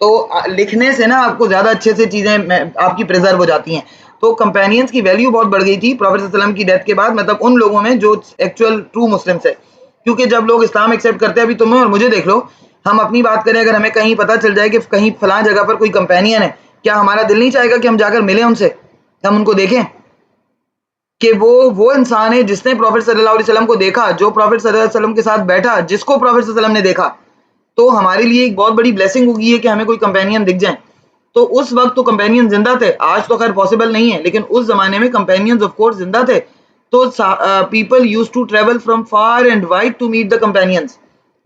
تو لکھنے سے نا آپ کو زیادہ اچھے سے چیزیں آپ کی پریزرو ہو جاتی ہیں. تو کمپینینز کی ویلیو بہت بڑھ گئی تھی پروفیٹ صلی اللہ علیہ وسلم کی ڈیتھ کے بعد, مطلب ان لوگوں میں جو ایکچوئل ٹرو مسلمس ہے. کیونکہ جب لوگ اسلام ایکسیپٹ کرتے ہیں, ابھی تمہیں اور مجھے دیکھ لو, ہم اپنی بات کریں, اگر ہمیں کہیں پتہ چل جائے کہ کہیں فلاں جگہ پر کوئی کمپینین ہے, کیا ہمارا دل نہیں چاہے گا کہ ہم جا کر ملیں ان سے, ہم ان کو دیکھیں کہ وہ انسان ہے جس نے پروفیٹ صلی اللہ علیہ وسلم کو دیکھا, جو پروفیٹ صلی اللہ علیہ وسلم کے ساتھ بیٹھا, جس کو پروفیٹ صلی اللہ علیہ وسلم نے دیکھا. تو ہمارے لیے ایک بہت بڑی بلیسنگ ہوگی ہے کہ ہمیں کوئی کمپینین دکھ جائیں. تو اس وقت تو کمپینین زندہ تھے, آج تو خیر پاسبل نہیں ہے, لیکن اس زمانے میں کمپینینز آف کورس زندہ تھے. تو people used to travel from far and wide to meet the companions.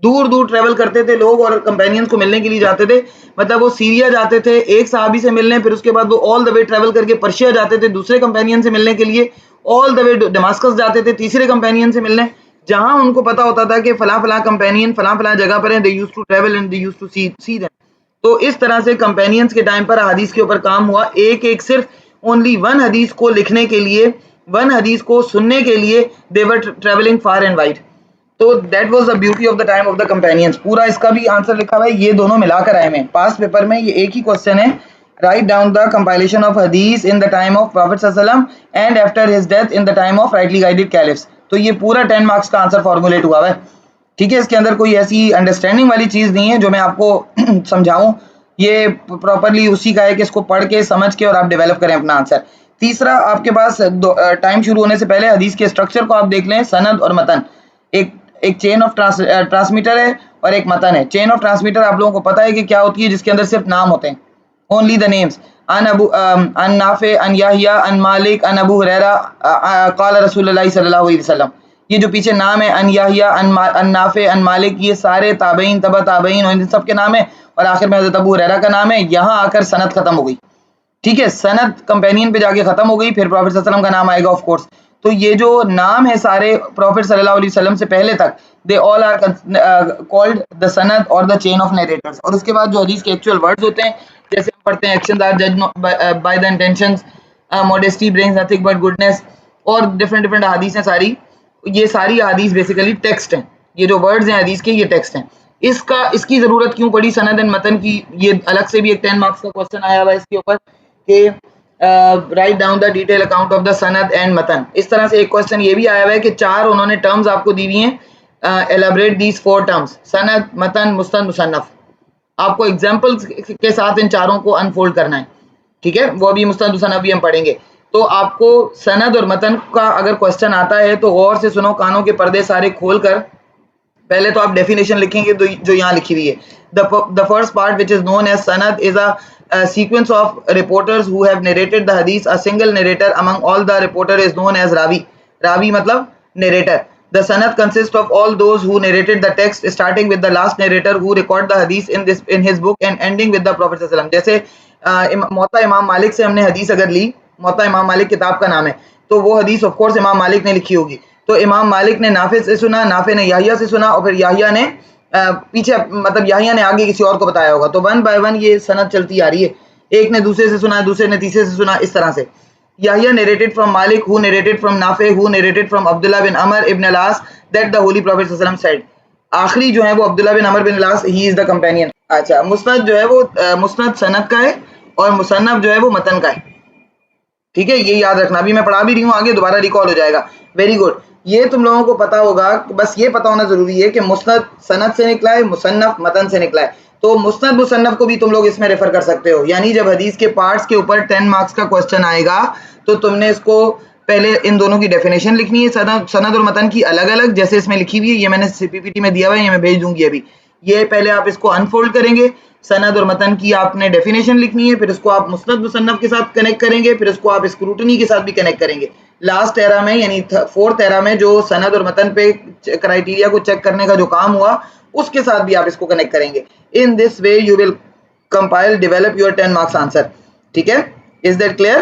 دور دور ٹریول کرتے تھے لوگ اور کمپینینز کو ملنے کے لیے جاتے تھے. مطلب وہ سیریا جاتے تھے ایک صحابی سے ملنے, پھر اس کے بعد وہ آل دا وے ٹریول کر کے پرشیا جاتے تھے دوسرے کمپینین سے ملنے کے لیے, آل دا وے ڈماسکس جاتے تھے تیسرے کمپینین سے ملنے, جہاں ان کو پتا ہوتا تھا کہ فلاں فلاں کمپینین فلاں فلاں جگہ پر ہیں, they used to travel and they used to see them. تو اس طرح سے کمپینینز کے ٹائم پر حدیث کے اوپر کام ہوا. ایک صرف اونلی ون حدیث کو لکھنے کے لیے, ون حدیث کو سننے کے لیے they were traveling far and wide. تو that was the beauty of the time of the companions. پورا اس کا بھی آنسر لکھا ہوا ہے, یہ دونوں ملا کر آئے ہیں پاس پیپر میں. یہ ایک ہی کوشچن ہے, write down the compilation of hadith in the time of Prophet sallallahu alaihi wasallam and after his death in the time of rightly guided caliphs. تو یہ پورا 10 مارکس کا آنسر فارمولیٹ ہوا ہے. ٹھیک ہے, اس کے اندر کوئی ایسی انڈرسٹینڈنگ والی چیز نہیں ہے جو میں آپ کو سمجھاؤں. یہ پراپرلی اسی کا ہے کہ اس کو پڑھ کے سمجھ کے اور آپ ڈیولپ کریں اپنا آنسر. تیسرا, آپ کے پاس ٹائم شروع ہونے سے پہلے حدیث کے اسٹرکچر کو آپ دیکھ لیں. سند اور متن, ایک چین آف ٹرانسمیٹر ہے اور ایک متن ہے. چین آف ٹرانسمیٹر آپ لوگوں کو پتا ہے کہ کیا ہوتی ہے, جس کے اندر صرف نام ہوتے ہیں, only the names. ان نافع ان یحییٰ ان مالک ان ابو ہریرہ قال رسول اللہ صلی اللہ علیہ وسلم. یہ جو پیچھے نام ہے ان یحییٰ ان نافع ان مالک, یہ سارے تابعین تبع تابعین اور ان سب کے نام ہے, اور آخر میں حضرت ابو ہریرہ کا نام ہے. یہاں آ کر سند ختم ہو گئی. ٹھیک ہے, سند کمپینین پہ جا کے ختم ہو گئی, پھر پروفیٹ صلی اللہ علیہ وسلم کا نام آئے گا آف کورس. تو یہ جو نام ہے سارے پروفیٹ صلی اللہ علیہ وسلم سے پہلے تک, دے آل آر کالڈ دا سند اور دا چین آف نیریٹرز. اور اس کے بعد جو حدیث کے ایکچوئل ورڈز ہوتے ہیں, جیسے ہم پڑھتے ہیں actions are judged by the intentions, modesty brings nothing but goodness, اور ڈفرنٹ احادیث ہیں ساری. یہ ساری احادیث بیسیکلی ٹیکسٹ ہیں. یہ جو ورڈز ہیں حدیث کے, یہ ٹیکسٹ ہیں. اس کی ضرورت کیوں پڑی سند اینڈ متن کی, یہ الگ سے بھی ایک 10 مارکس کا کوسچن آیا ہوا ہے اس کے اوپر کہ write down the detail account of دا سند اینڈ متن. اس طرح سے ایک کوسچن یہ بھی آیا ہوا ہے کہ 4 انہوں نے ٹرمز آپ کو دی ہوئی ہیں, ایلیبریٹ دیز 4 ٹرمز, سند, متن, مسند, مصنف. آپ کو ایگزامپل کے ساتھ ان چاروں کو انفولڈ کرنا ہے. ٹھیک ہے, وہ بھی مستند مصنف بھی ہم پڑھیں گے. تو آپ کو سند اور متن کا اگر کوسچن آتا ہے تو غور سے سنو, کانوں کے پردے سارے کھول کر. پہلے تو آپ ڈیفینیشن لکھیں گے جو یہاں لکھی ہوئی ہے. The first part which is known as sanad is a sequence of reporters who have narrated the hadith. A single narrator among all the reporter is known as ravi. Ravi matlab narrator. The sanad consists of all those who narrated the text, starting with the last narrator who record the hadith in his book and ending with the Prophet sallallahu alaihi wasallam. جیسے موطا امام مالک سے ہم نے حدیث اگر لی, موطا امام مالک کتاب کا نام ہے, تو وہ حدیث آف کورس امام مالک نے لکھی ہوگی. تو امام مالک نے نافع سے سنا, نافع نے یحییٰ سے سنا, اور پھر یحییٰ نے پیچھے مطلب یحییٰ نے آگے کسی اور کو بتایا ہوگا. تو 1 by 1 یہ سند چلتی آ رہی ہے. ایک نے دوسرے سے سنا, دوسرے نے تیسرے سے سنا, اس طرح سے. یحییٰ narrated from Malik, who narrated from Nafi, who narrated from Abdullah bin Amr ibn al-As that the Holy Prophet sallallahu alaihi wasallam said. آخری جو ہے وہ عبداللہ بن عمر بن العاص, he is the companion. اچھا, مسند جو ہے وہ مسند سند کا ہے اور مصنف جو ہے وہ متن کا ہے. ٹھیک ہے, یہ یاد رکھنا. ابھی میں پڑھا بھی رہی ہوں, آگے دوبارہ ریکال ہو جائے گا. Very good. یہ تم لوگوں کو پتا ہوگا, بس یہ پتا ہونا ضروری ہے کہ مسند سند سے نکلا ہے, مصنف متن سے نکلا ہے. تو مسند مصنف کو بھی تم لوگ اس میں ریفر کر سکتے ہو. یعنی جب حدیث کے پارٹس کے اوپر 10 مارکس کا کوسچن آئے گا تو تم نے اس کو پہلے ان دونوں کی ڈیفینیشن لکھنی ہے, سند اور متن کی الگ الگ, جیسے اس میں لکھی ہوئی ہے. یہ میں نے پی پی ٹی میں دیا ہوا ہے, یہ میں بھیج دوں گی ابھی. یہ پہلے آپ اس کو انفولڈ کریں گے. سند اور متن کی آپ نے ڈیفینیشن لکھنی ہے, پھر اس کو آپ مسند مصنف کے ساتھ کنیکٹ کریں گے, پھر اس کو آپ اسکروٹنی کے ساتھ بھی کنیکٹ کریں گے. لاسٹ ایرا میں یعنی 4th ایرا میں جو سند اور متن پہ کرائٹیریا کو چیک کرنے کا جو کام ہوا, اس کے ساتھ بھی آپ اس کو کنیکٹ کریں گے. In this way you will compile develop your 10 marks answer. ٹھیک ہے, از دیٹ کلیئر؟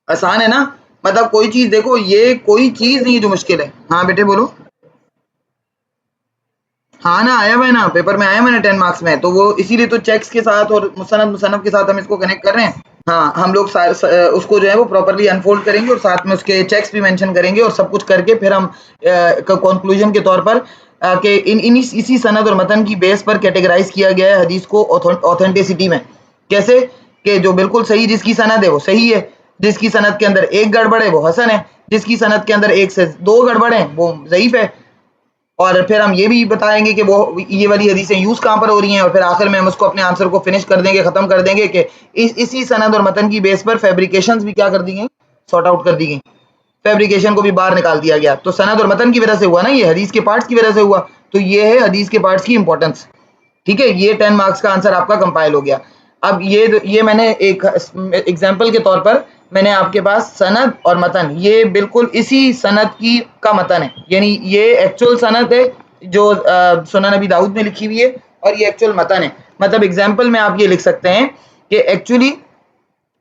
آسان ہے نا, مطلب کوئی چیز دیکھو, یہ کوئی چیز نہیں جو مشکل ہے. ہاں بیٹے بولو. ہاں نا, آیا ہوا ہے نا, پیپر میں آیا میں نے 10 مارکس میں, تو وہ اسی لیے تو چیکس کے ساتھ اور مسند مصنف کے ساتھ ہم اس کو کنیکٹ کر رہے ہیں. ہاں, ہم لوگ اس کو جو ہے وہ پراپرلی انفولڈ کریں گے اور ساتھ میں اس کے چیکس بھی مینشن کریں گے, اور سب کچھ کر کے پھر ہم کنکلوژن کے طور پر کہ اسی سند اور متن کی بیس پر کیٹیگرائز کیا گیا ہے حدیث کو اوتھینٹسٹی میں. کیسے کہ جو بالکل صحیح جس کی سند ہے وہ صحیح ہے, جس کی سند کے اندر ایک گڑبڑ ہے وہ حسن ہے, جس کی سند کے اندر 1 سے 2 گڑبڑ ہیں وہ ضعیف ہے. اور پھر ہم یہ بھی بتائیں گے کہ وہ یہ والی حدیثیں یوز کہاں پر ہو رہی ہیں, اور پھر آخر میں ہم اس کو اپنے آنسر کو فنش کر دیں گے, ختم کر دیں گے کہ اسی سند اور متن کی بیس پر فیبریکیشنز بھی کیا کر دی گئی, سارٹ آؤٹ کر دی گئی. فیبریکیشن کو بھی باہر نکال دیا گیا. تو سند اور متن کی وجہ سے ہوا نا, یہ حدیث کے پارٹس کی وجہ سے ہوا. تو یہ ہے حدیث کے پارٹس کی امپورٹنس. ٹھیک ہے, یہ 10 مارکس کا آنسر آپ کا کمپائل ہو گیا. اب یہ میں نے ایک ایگزامپل کے طور پر میں نے آپ کے پاس سند اور متن, یہ بالکل اسی سند کی کا متن ہے, یعنی یہ ایکچوئل سند ہے جو سنن نبی داؤد میں لکھی ہوئی ہے, اور یہ ایکچوئل متن ہے. مطلب ایگزامپل میں آپ یہ لکھ سکتے ہیں کہ ایکچولی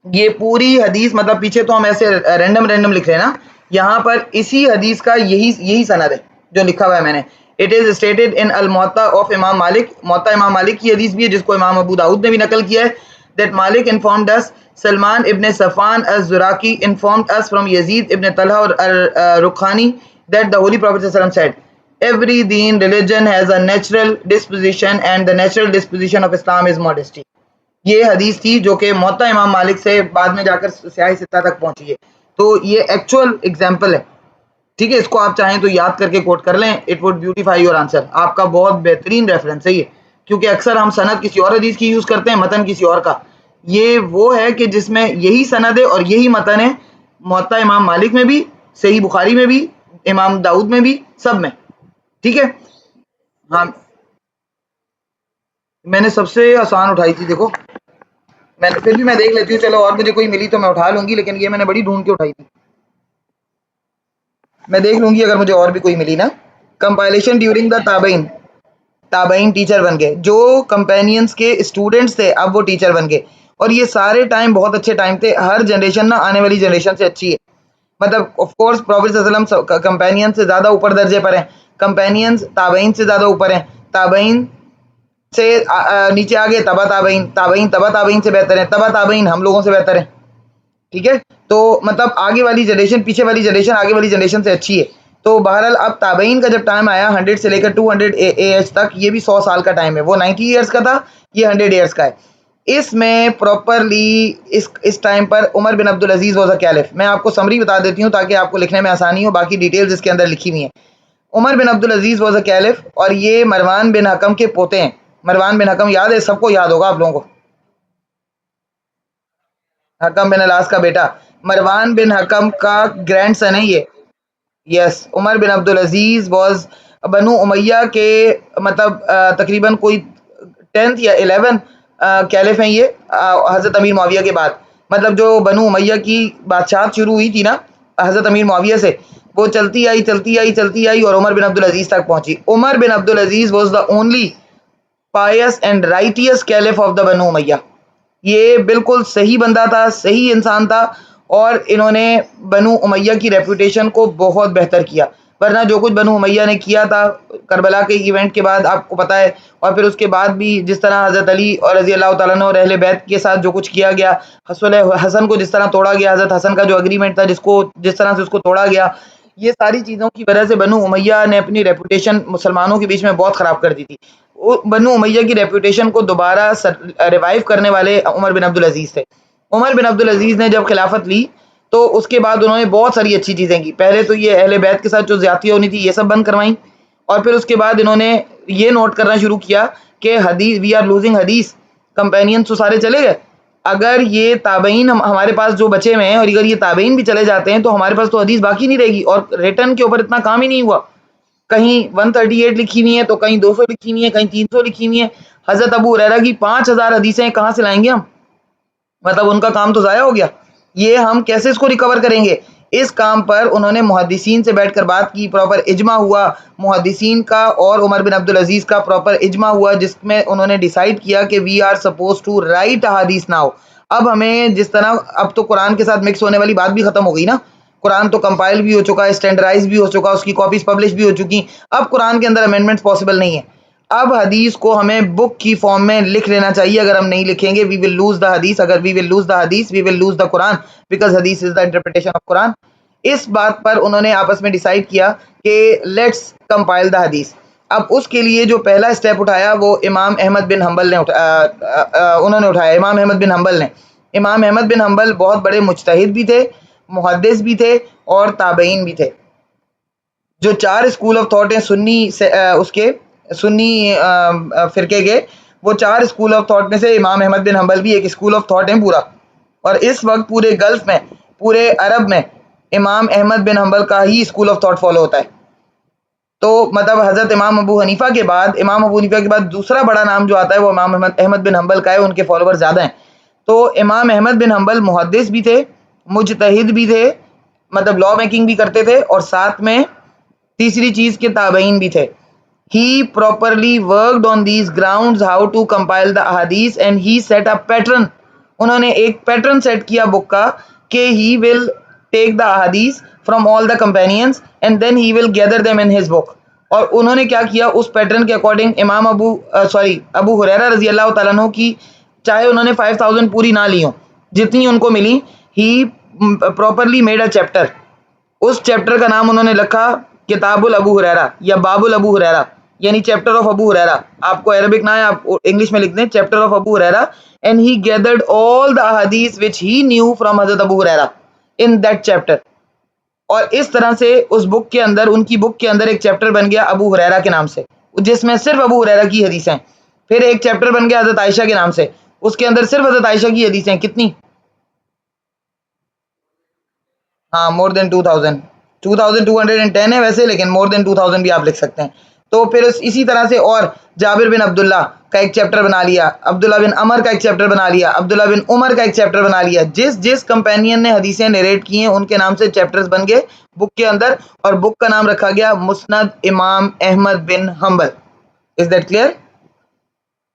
یہ پوری حدیث, مطلب پیچھے تو ہم ایسے رینڈم لکھ رہے ہیں نا, یہاں پر اسی حدیث کا یہی سند ہے جو لکھا ہوا ہے میں نے. It is stated in al-Muwatta of Imam Malik, موطا امام مالک کی حدیث بھی ہے جس کو امام ابو داؤد نے بھی نقل کیا ہے, that Malik informed us, Salman ibn Safwan az-Zuraki informed us from Yazid ibn Talha al-Rukhani that the Holy Prophet sallallahu alaihi wasallam said. every deen religion has a natural disposition and the natural disposition of Islam is modesty. یہ حدیث تھی جو کہ موطا امام مالک سے بعد میں جا کر سیاہ ستہ تک پہنچی ہے. تو یہ ایکچوئل ایگزامپل ہے, ٹھیک ہے, اس کو آپ چاہیں تو یاد کر کے کوٹ کر لیں, it would beautify your answer. آپ کا بہت بہترین ریفرنس ہے یہ, کیونکہ اکثر ہم سند کسی اور حدیث کی یوز کرتے ہیں, متن کسی اور کا. یہ وہ ہے کہ جس میں یہی سند ہے اور یہی متن ہے موطا امام مالک میں بھی, صحیح بخاری میں بھی, امام داؤد میں بھی, سب میں. ٹھیک ہے, ہاں میں نے سب سے آسان اٹھائی تھی, دیکھو پھر بھی میں دیکھ لیتی ہوں, چلو اور مجھے کوئی ملی تو میں اٹھا لوں گی, لیکن یہ میں نے بڑی ڈھونڈ کے اٹھائی تھی. میں دیکھ لوں گی اگر مجھے اور بھی کوئی ملی نا. کمپائلیشن ڈیورنگ دا تابعین, تابعین ٹیچر بن گئے, جو کمپینینز کے اسٹوڈنٹس تھے اب وہ ٹیچر بن گئے. اور یہ سارے ٹائم بہت اچھے ٹائم تھے, ہر جنریشن نا آنے والی جنریشن سے اچھی ہے. مطلب آف کورس پروفیٹ صلی اللہ علیہ وسلم کمپینین سے زیادہ اوپر درجے پر ہیں, کمپینینز تابعین سے زیادہ اوپر ہیں, تابعین سے نیچے آگے تبا تابعین, تابعین تبا تابعین سے بہتر ہیں, تبا تابعین ہم لوگوں سے بہتر ہیں. ٹھیک ہے, تو مطلب آگے والی جنریشن پیچھے والی جنریشن آگے والی جنریشن سے اچھی ہے. تو بہرحال اب تابعین کا جب ٹائم آیا 100 سے لے کر 200 ایج تک, یہ بھی 100 سال کا ٹائم ہے. وہ 90 ایئرس کا تھا, یہ 100 ایئرس کا ہے. اس میں properly us time per Umar bin Abdul Aziz was a caliph. میں آپ کو سمری بتا دیتی ہوں تاکہ آپ کو لکھنے میں آسانی ہو, باقی ڈیٹیلز اس کے اندر لکھی ہوئی ہیں. عمر بن عبد العزیز واز اے کیلف, اور یہ مروان بن حکم کے پوتے ہیں. مروان بن حکم یاد ہے, سب کو یاد ہوگا آپ لوگوں کو, حکم بن الاس کا بیٹا. مروان بن حکم کا گرینڈ سن ہے یہ. یس, عمر بن عبد العزیز واز بنو امیہ کے مطلب تقریباً کوئی 10th یا 11 کیلف ہیں یہ حضرت امیر معاویہ کے بعد. مطلب جو بنو امیہ کی بادشاہت شروع ہوئی تھی نا حضرت امیر معاویہ سے, وہ چلتی آئی چلتی آئی چلتی آئی اور عمر بن عبد العزیز تک پہنچی. عمر بن عبد العزیز was the only pious and رائٹیس caliph of the بنو امیہ. یہ بالکل صحیح بندہ تھا, صحیح انسان تھا, اور انہوں نے بنو امیہ کی ریپوٹیشن کو بہت بہتر کیا. ورنہ جو کچھ بنو امیہ نے کیا تھا کربلا کے ایونٹ کے بعد آپ کو پتا ہے, اور پھر اس کے بعد بھی جس طرح حضرت علی اور رضی اللہ تعالیٰ عنہ اور اہل بیت کے ساتھ جو کچھ کیا گیا, حسن کو جس طرح توڑا گیا, حضرت حسن کا جو اگریمنٹ تھا جس طرح سے اس کو توڑا گیا, یہ ساری چیزوں کی وجہ سے بنو امیہ نے اپنی ریپوٹیشن مسلمانوں کے بیچ میں بہت خراب کر دی تھی. بنو امیہ کی ریپوٹیشن کو دوبارہ ریوائیو کرنے والے عمر بن عبد العزیز تھے. عمر بن عبد العزیز نے جب خلافت لی تو اس کے بعد انہوں نے بہت ساری اچھی چیزیں کی. پہلے تو یہ اہل بیت کے ساتھ جو زیادتیاں ہونی تھی یہ سب بند کروائیں, اور پھر اس کے بعد انہوں نے یہ نوٹ کرنا شروع کیا کہ حدیث, وی آر لوزنگ حدیث, کمپینین تو سارے چلے گئے, اگر یہ تابعین ہمارے پاس جو بچے ہوئے ہیں اور اگر یہ تابعین بھی چلے جاتے ہیں تو ہمارے پاس تو حدیث باقی نہیں رہے گی. اور ریٹن کے اوپر اتنا کام ہی نہیں ہوا, کہیں 138 لکھی ہوئی ہیں تو کہیں 200 لکھی ہوئی ہیں, کہیں 300 لکھی ہوئی ہیں. حضرت ابو ہریرہ کی 5000 حدیثیں کہاں سے لائیں گے ہم, مطلب ان کا کام تو ضائع ہو گیا. یہ ہم کیسے اس کو ریکور کریں گے؟ اس کام پر انہوں نے محدثین سے بیٹھ کر بات کی, پراپر اجماع ہوا محدثین کا اور عمر بن عبد العزیز کا پراپر اجماع ہوا, جس میں انہوں نے ڈیسائیڈ کیا کہ we are suppose to write احادیث ناؤ. اب ہمیں جس طرح اب تو قرآن کے ساتھ مکس ہونے والی بات بھی ختم ہو گئی نا, قرآن تو کمپائل بھی ہو چکا ہے, اسٹینڈرائز بھی ہو چکا, اس کی کاپیز پبلش بھی ہو چکی. اب قرآن کے اندر امینڈمنٹس پاسبل نہیں ہے. اب حدیث کو ہمیں بک کی فارم میں لکھ لینا چاہیے. اگر ہم نہیں لکھیں گے وی ول لوز دا حدیث, اگر وی ول لوز دا حدیث وی will lose the Quran, because حدیث از دا انٹرپریٹیشن آف قرآن. اس بات پر انہوں نے آپس میں ڈیسائیڈ کیا کہ لیٹس کمپائل دا حدیث. اب اس کے لیے جو پہلا اسٹیپ اٹھایا وہ امام احمد بن حنبل نے انہوں نے اٹھایا, امام احمد بن حنبل نے. امام احمد بن حنبل بہت بڑے مجتہد بھی تھے, محدث بھی تھے, اور تابعین بھی تھے. جو 4 اسکول آف تھاٹ ہیں سنی سے اس کے سنی فرقے کے, وہ 4 اسکول آف تھاٹ میں سے امام احمد بن حنبل بھی ایک اسکول آف تھاٹ ہیں پورا. اور اس وقت پورے گلف میں, پورے عرب میں امام احمد بن حنبل کا ہی اسکول آف تھاٹ فالو ہوتا ہے. تو مطلب حضرت امام ابو حنیفہ کے بعد, امام ابو حنیفہ کے بعد دوسرا بڑا نام جو آتا ہے وہ امام احمد بن حنبل کا ہے, ان کے فالوور زیادہ ہیں. تو امام احمد بن حنبل محدث بھی تھے, مجتہد بھی تھے, مطلب لا میکنگ بھی کرتے تھے, اور ساتھ میں تیسری چیز کے تابعین بھی تھے. He properly worked on these grounds how to compile the ahadith and he set a pattern. انہوں نے ایک پیٹرن سیٹ کیا بک کا کہ he will take the ahadith from all the companions and then he will gather them in his book. اور انہوں نے کیا کیا, اس پیٹرن کے اکارڈنگ امام ابو ہریرہ رضی اللہ تعالیٰ عنہ کی, چاہے انہوں نے 5000 پوری نہ لی ہوں, جتنی ان کو ملی, he properly made a chapter. اس چیپٹر کا نام انہوں نے رکھا کتاب الابو ہریرہ یا باب الابو ہریرہ یعنی چیپٹر آف ابو ہریرہ. آپ کو عربک نہ ہے, آپ انگلش میں لکھ دیں chapter of Abu Hurairah. And he gathered all the hadith which he new from حضرت ابو ہریرہ ان دیٹ چیپٹر. اور اس طرح سے اس بک کے اندر, ان کی بک کے اندر ایک چیپٹر بن گیا ابو ہریرہ کے نام سے, جس میں صرف ابو ہریرہ کی حدیثیں. پھر ایک چیپٹر بن گیا حضرت عائشہ کے نام سے, اس کے اندر صرف حضرت عائشہ کی حدیثیں. کتنی؟ ہاں, مور دین 2210 ہے ویسے, لیکن مور دین 2000 بھی آپ لکھ سکتے ہیں. تو پھر اسی طرح سے اور جابر بن عبداللہ کا ایک چیپٹر بنا لیا, عبداللہ بن عمر کا ایک چیپٹر بنا لیا, عبداللہ بن عمر کا ایک چیپٹر بنا لیا. جس جس کمپینین نے حدیثیں نریٹ کی ہیں ان کے نام سے چیپٹرز بن گئے بک کے اندر, اور بک کا نام رکھا گیا Musnad Imam Ahmad bin Hanbal. Is that clear?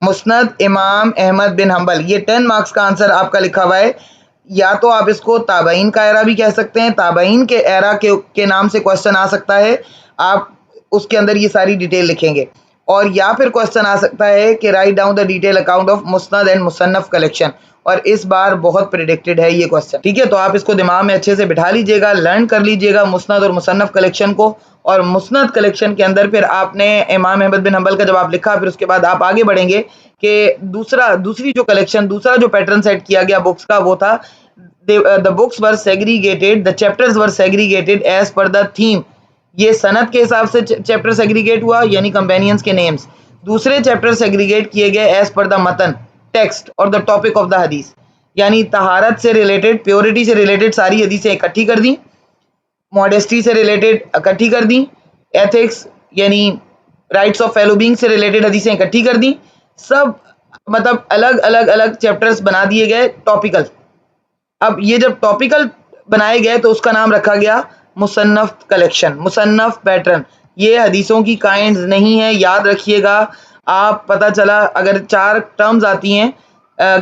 Musnad Imam Ahmad bin حنبل. یہ 10 مارکس کا آنسر آپ کا لکھا ہوا ہے. یا تو آپ اس کو تابعین کا ایرا بھی کہہ سکتے ہیں, تابعین کے ایرا کے نام سے کوشچن آ سکتا ہے, آپ اس کے اندر یہ ساری ڈیٹیل لکھیں گے. اور یا پھر کوشچن آ سکتا ہے کہ write down the detail account of مسند اینڈ مصنف کلیکشن, اور اس بار بہت پریڈکٹڈ ہے یہ کوشچن. ٹھیک ہے, تو آپ اس کو دماغ میں اچھے سے بٹھا لیجئے گا, لرن کر لیجئے گا مسند اور مصنف کلیکشن کو. اور مسند کلیکشن کے اندر پھر آپ نے امام احمد بن حنبل کا جب آپ لکھا, پھر اس کے بعد آپ آگے بڑھیں گے کہ دوسری جو کلیکشن, دوسرا جو پیٹرن سیٹ کیا گیا بکس کا, وہ تھا the books were segregated, the chapters were segregated as per the theme. یہ سند کے حساب سے چیپٹر سیگریگیٹ ہوا, یعنی کمپینینز کے نیمز. دوسرے چیپٹر سیگریگیٹ کیے گئے ایز پر دا متن, ٹیکسٹ اور دا ٹاپک آف دا حدیث, یعنی طہارت سے ریلیٹڈ, پیورٹی سے ریلیٹڈ ساری حدیثیں اکٹھی کر دیں, ماڈیسٹی سے ریلیٹڈ اکٹھی کر دیں, ایتھکس یعنی رائٹس آف فیلو بینگ سے ریلیٹڈ حدیثیں اکٹھی کر دیں. سب مطلب الگ الگ الگ چیپٹرز بنا دیے گئے ٹاپیکل. اب یہ جب ٹاپیکل بنائے گئے تو اس کا نام رکھا گیا مصنف کلیکشن, مصنف پیٹرن. یہ حدیثوں کی کائنڈز نہیں ہے, یاد رکھیے گا. آپ پتہ چلا اگر 4 ٹرمز آتی ہیں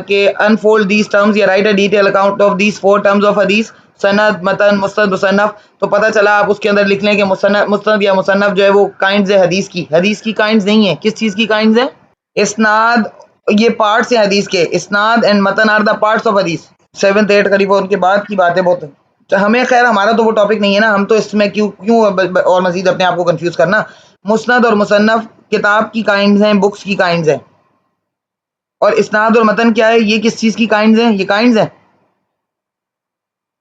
کہ انفولڈ دیز ٹرمز یا right a detail account of these 4 terms of حدیث, سند, متن, مسند, مصنف, تو پتہ چلا آپ اس کے اندر لکھ لیں کہ مسند یا مصنف جو ہے وہ کائنڈز ہے حدیث کی. حدیث کی کائنڈز نہیں ہے. کس چیز کی کائنڈز ہے؟ اسناد, یہ پارٹس ہیں حدیث کے. اسناد اینڈ متن آر دا پارٹس آف حدیث. 7th 8th قریب ان کے بعد کی باتیں بہت ہیں. ہمیں خیر ہمارا تو وہ ٹاپک نہیں ہے نا, ہم تو اس میں کیوں اور مزید اپنے آپ کو کنفیوز کرنا. مسند اور مصنف کتاب کی کائنڈز ہیں, بکس کی کائنڈز ہیں. اور اسناد اور متن کیا ہے؟ یہ کس چیز کی کائنڈز ہیں؟ یہ کائنڈز ہیں.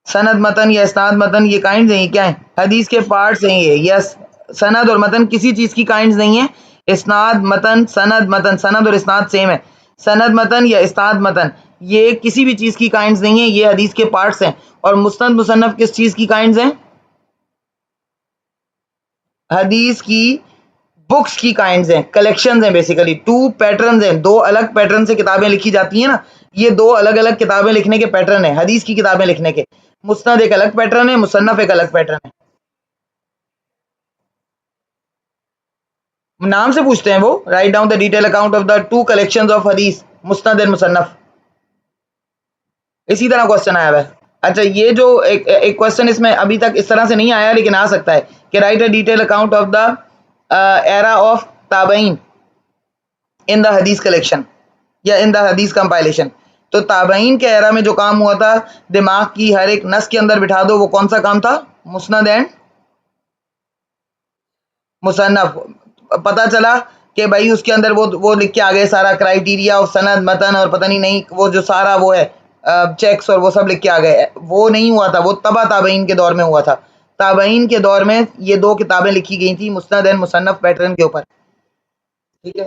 سند متن یا اسناد متن یہ کائنڈز ہیں, یہ کیا ہیں؟ حدیث کے پارٹس ہیں یہ. یس, سند اور متن کسی چیز کی کائنڈز نہیں ہیں. اسناد متن, سند متن, سند اور اسناد سیم ہے. سند متن یا اسناد متن یہ کسی بھی چیز کی کائنڈز نہیں ہیں, یہ حدیث کے پارٹس ہیں. اور مسند مصنف کس چیز کی کائنڈز ہیں؟ حدیث کی بکس کی کائنڈز ہیں, کلیکشنز ہیں. بیسیکلی 2 پیٹرنز ہیں, 2 الگ پیٹرن سے کتابیں لکھی جاتی ہیں نا, یہ 2 الگ الگ کتابیں لکھنے کے پیٹرن ہیں حدیث کی کتابیں لکھنے کے. مسند ایک الگ پیٹرن ہے, مصنف ایک الگ پیٹرن ہے. نام سے پوچھتے ہیں وہ, right down the detail account of the 2 collections of حدیث, مسند اینڈ مصنف. اسی طرح کوشچن آیا ہوا ہے. اچھا, یہ جو ایک کوشچن اس میں ابھی تک اس طرح سے نہیں آیا لیکن آ سکتا ہے کہ right a detail account of the era of تابعین ان دا حدیث کلیکشن یا ان دا حدیث کمپائلیشن. تو تابعین کے ایرا میں جو کام ہوا تھا, دماغ کی ہر ایک نس کے اندر بٹھا دو, وہ کون سا کام تھا؟ مسند اینڈ مصنف. پتہ چلا کہ بھائی اس کے اندر وہ لکھ کے آگے سارا کرائیٹیریا اور سند متن اور پتہ نہیں وہ جو سارا وہ ہے چیکس اور وہ سب لکھ کے آ گئے. وہ نہیں ہوا تھا, وہ تبع تابعین کے دور میں ہوا تھا. تابعین کے دور میں یہ 2 کتابیں لکھی گئی تھیں مسند اینڈ مصنف پیٹرن کے اوپر. ٹھیک ہے,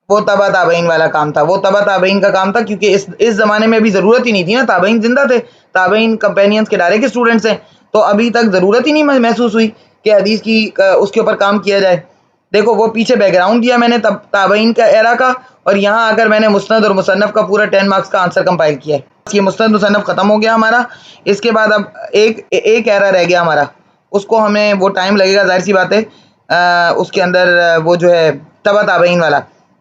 وہ تبع تابعین والا کام تھا, وہ تبع تابعین کا کام تھا, کیونکہ اس زمانے میں ابھی ضرورت ہی نہیں تھی نا, تابعین زندہ تھے, تابعین کمپینینز کے ڈائریکٹ اسٹوڈنٹس ہیں, تو ابھی تک ضرورت ہی نہیں محسوس ہوئی کہ حدیث کی اس کے اوپر کام کیا جائے. دیکھو وہ پیچھے بیک گراؤنڈ دیا میں نے تابعین کا ایرا کا, اور یہاں آ کر میں نے مسند اور مصنف کا پورا 10 مارکس کا آنسر کمپائل کیا ہے. یہ مسند مصنف ختم ہو گیا ہمارا. اس کے بعد اب ایک ایرا رہ گیا ہمارا, اس کو ہمیں وہ ٹائم لگے گا, ظاہر سی بات ہے. اس کے اندر وہ جو ہے تبع تابعین والا,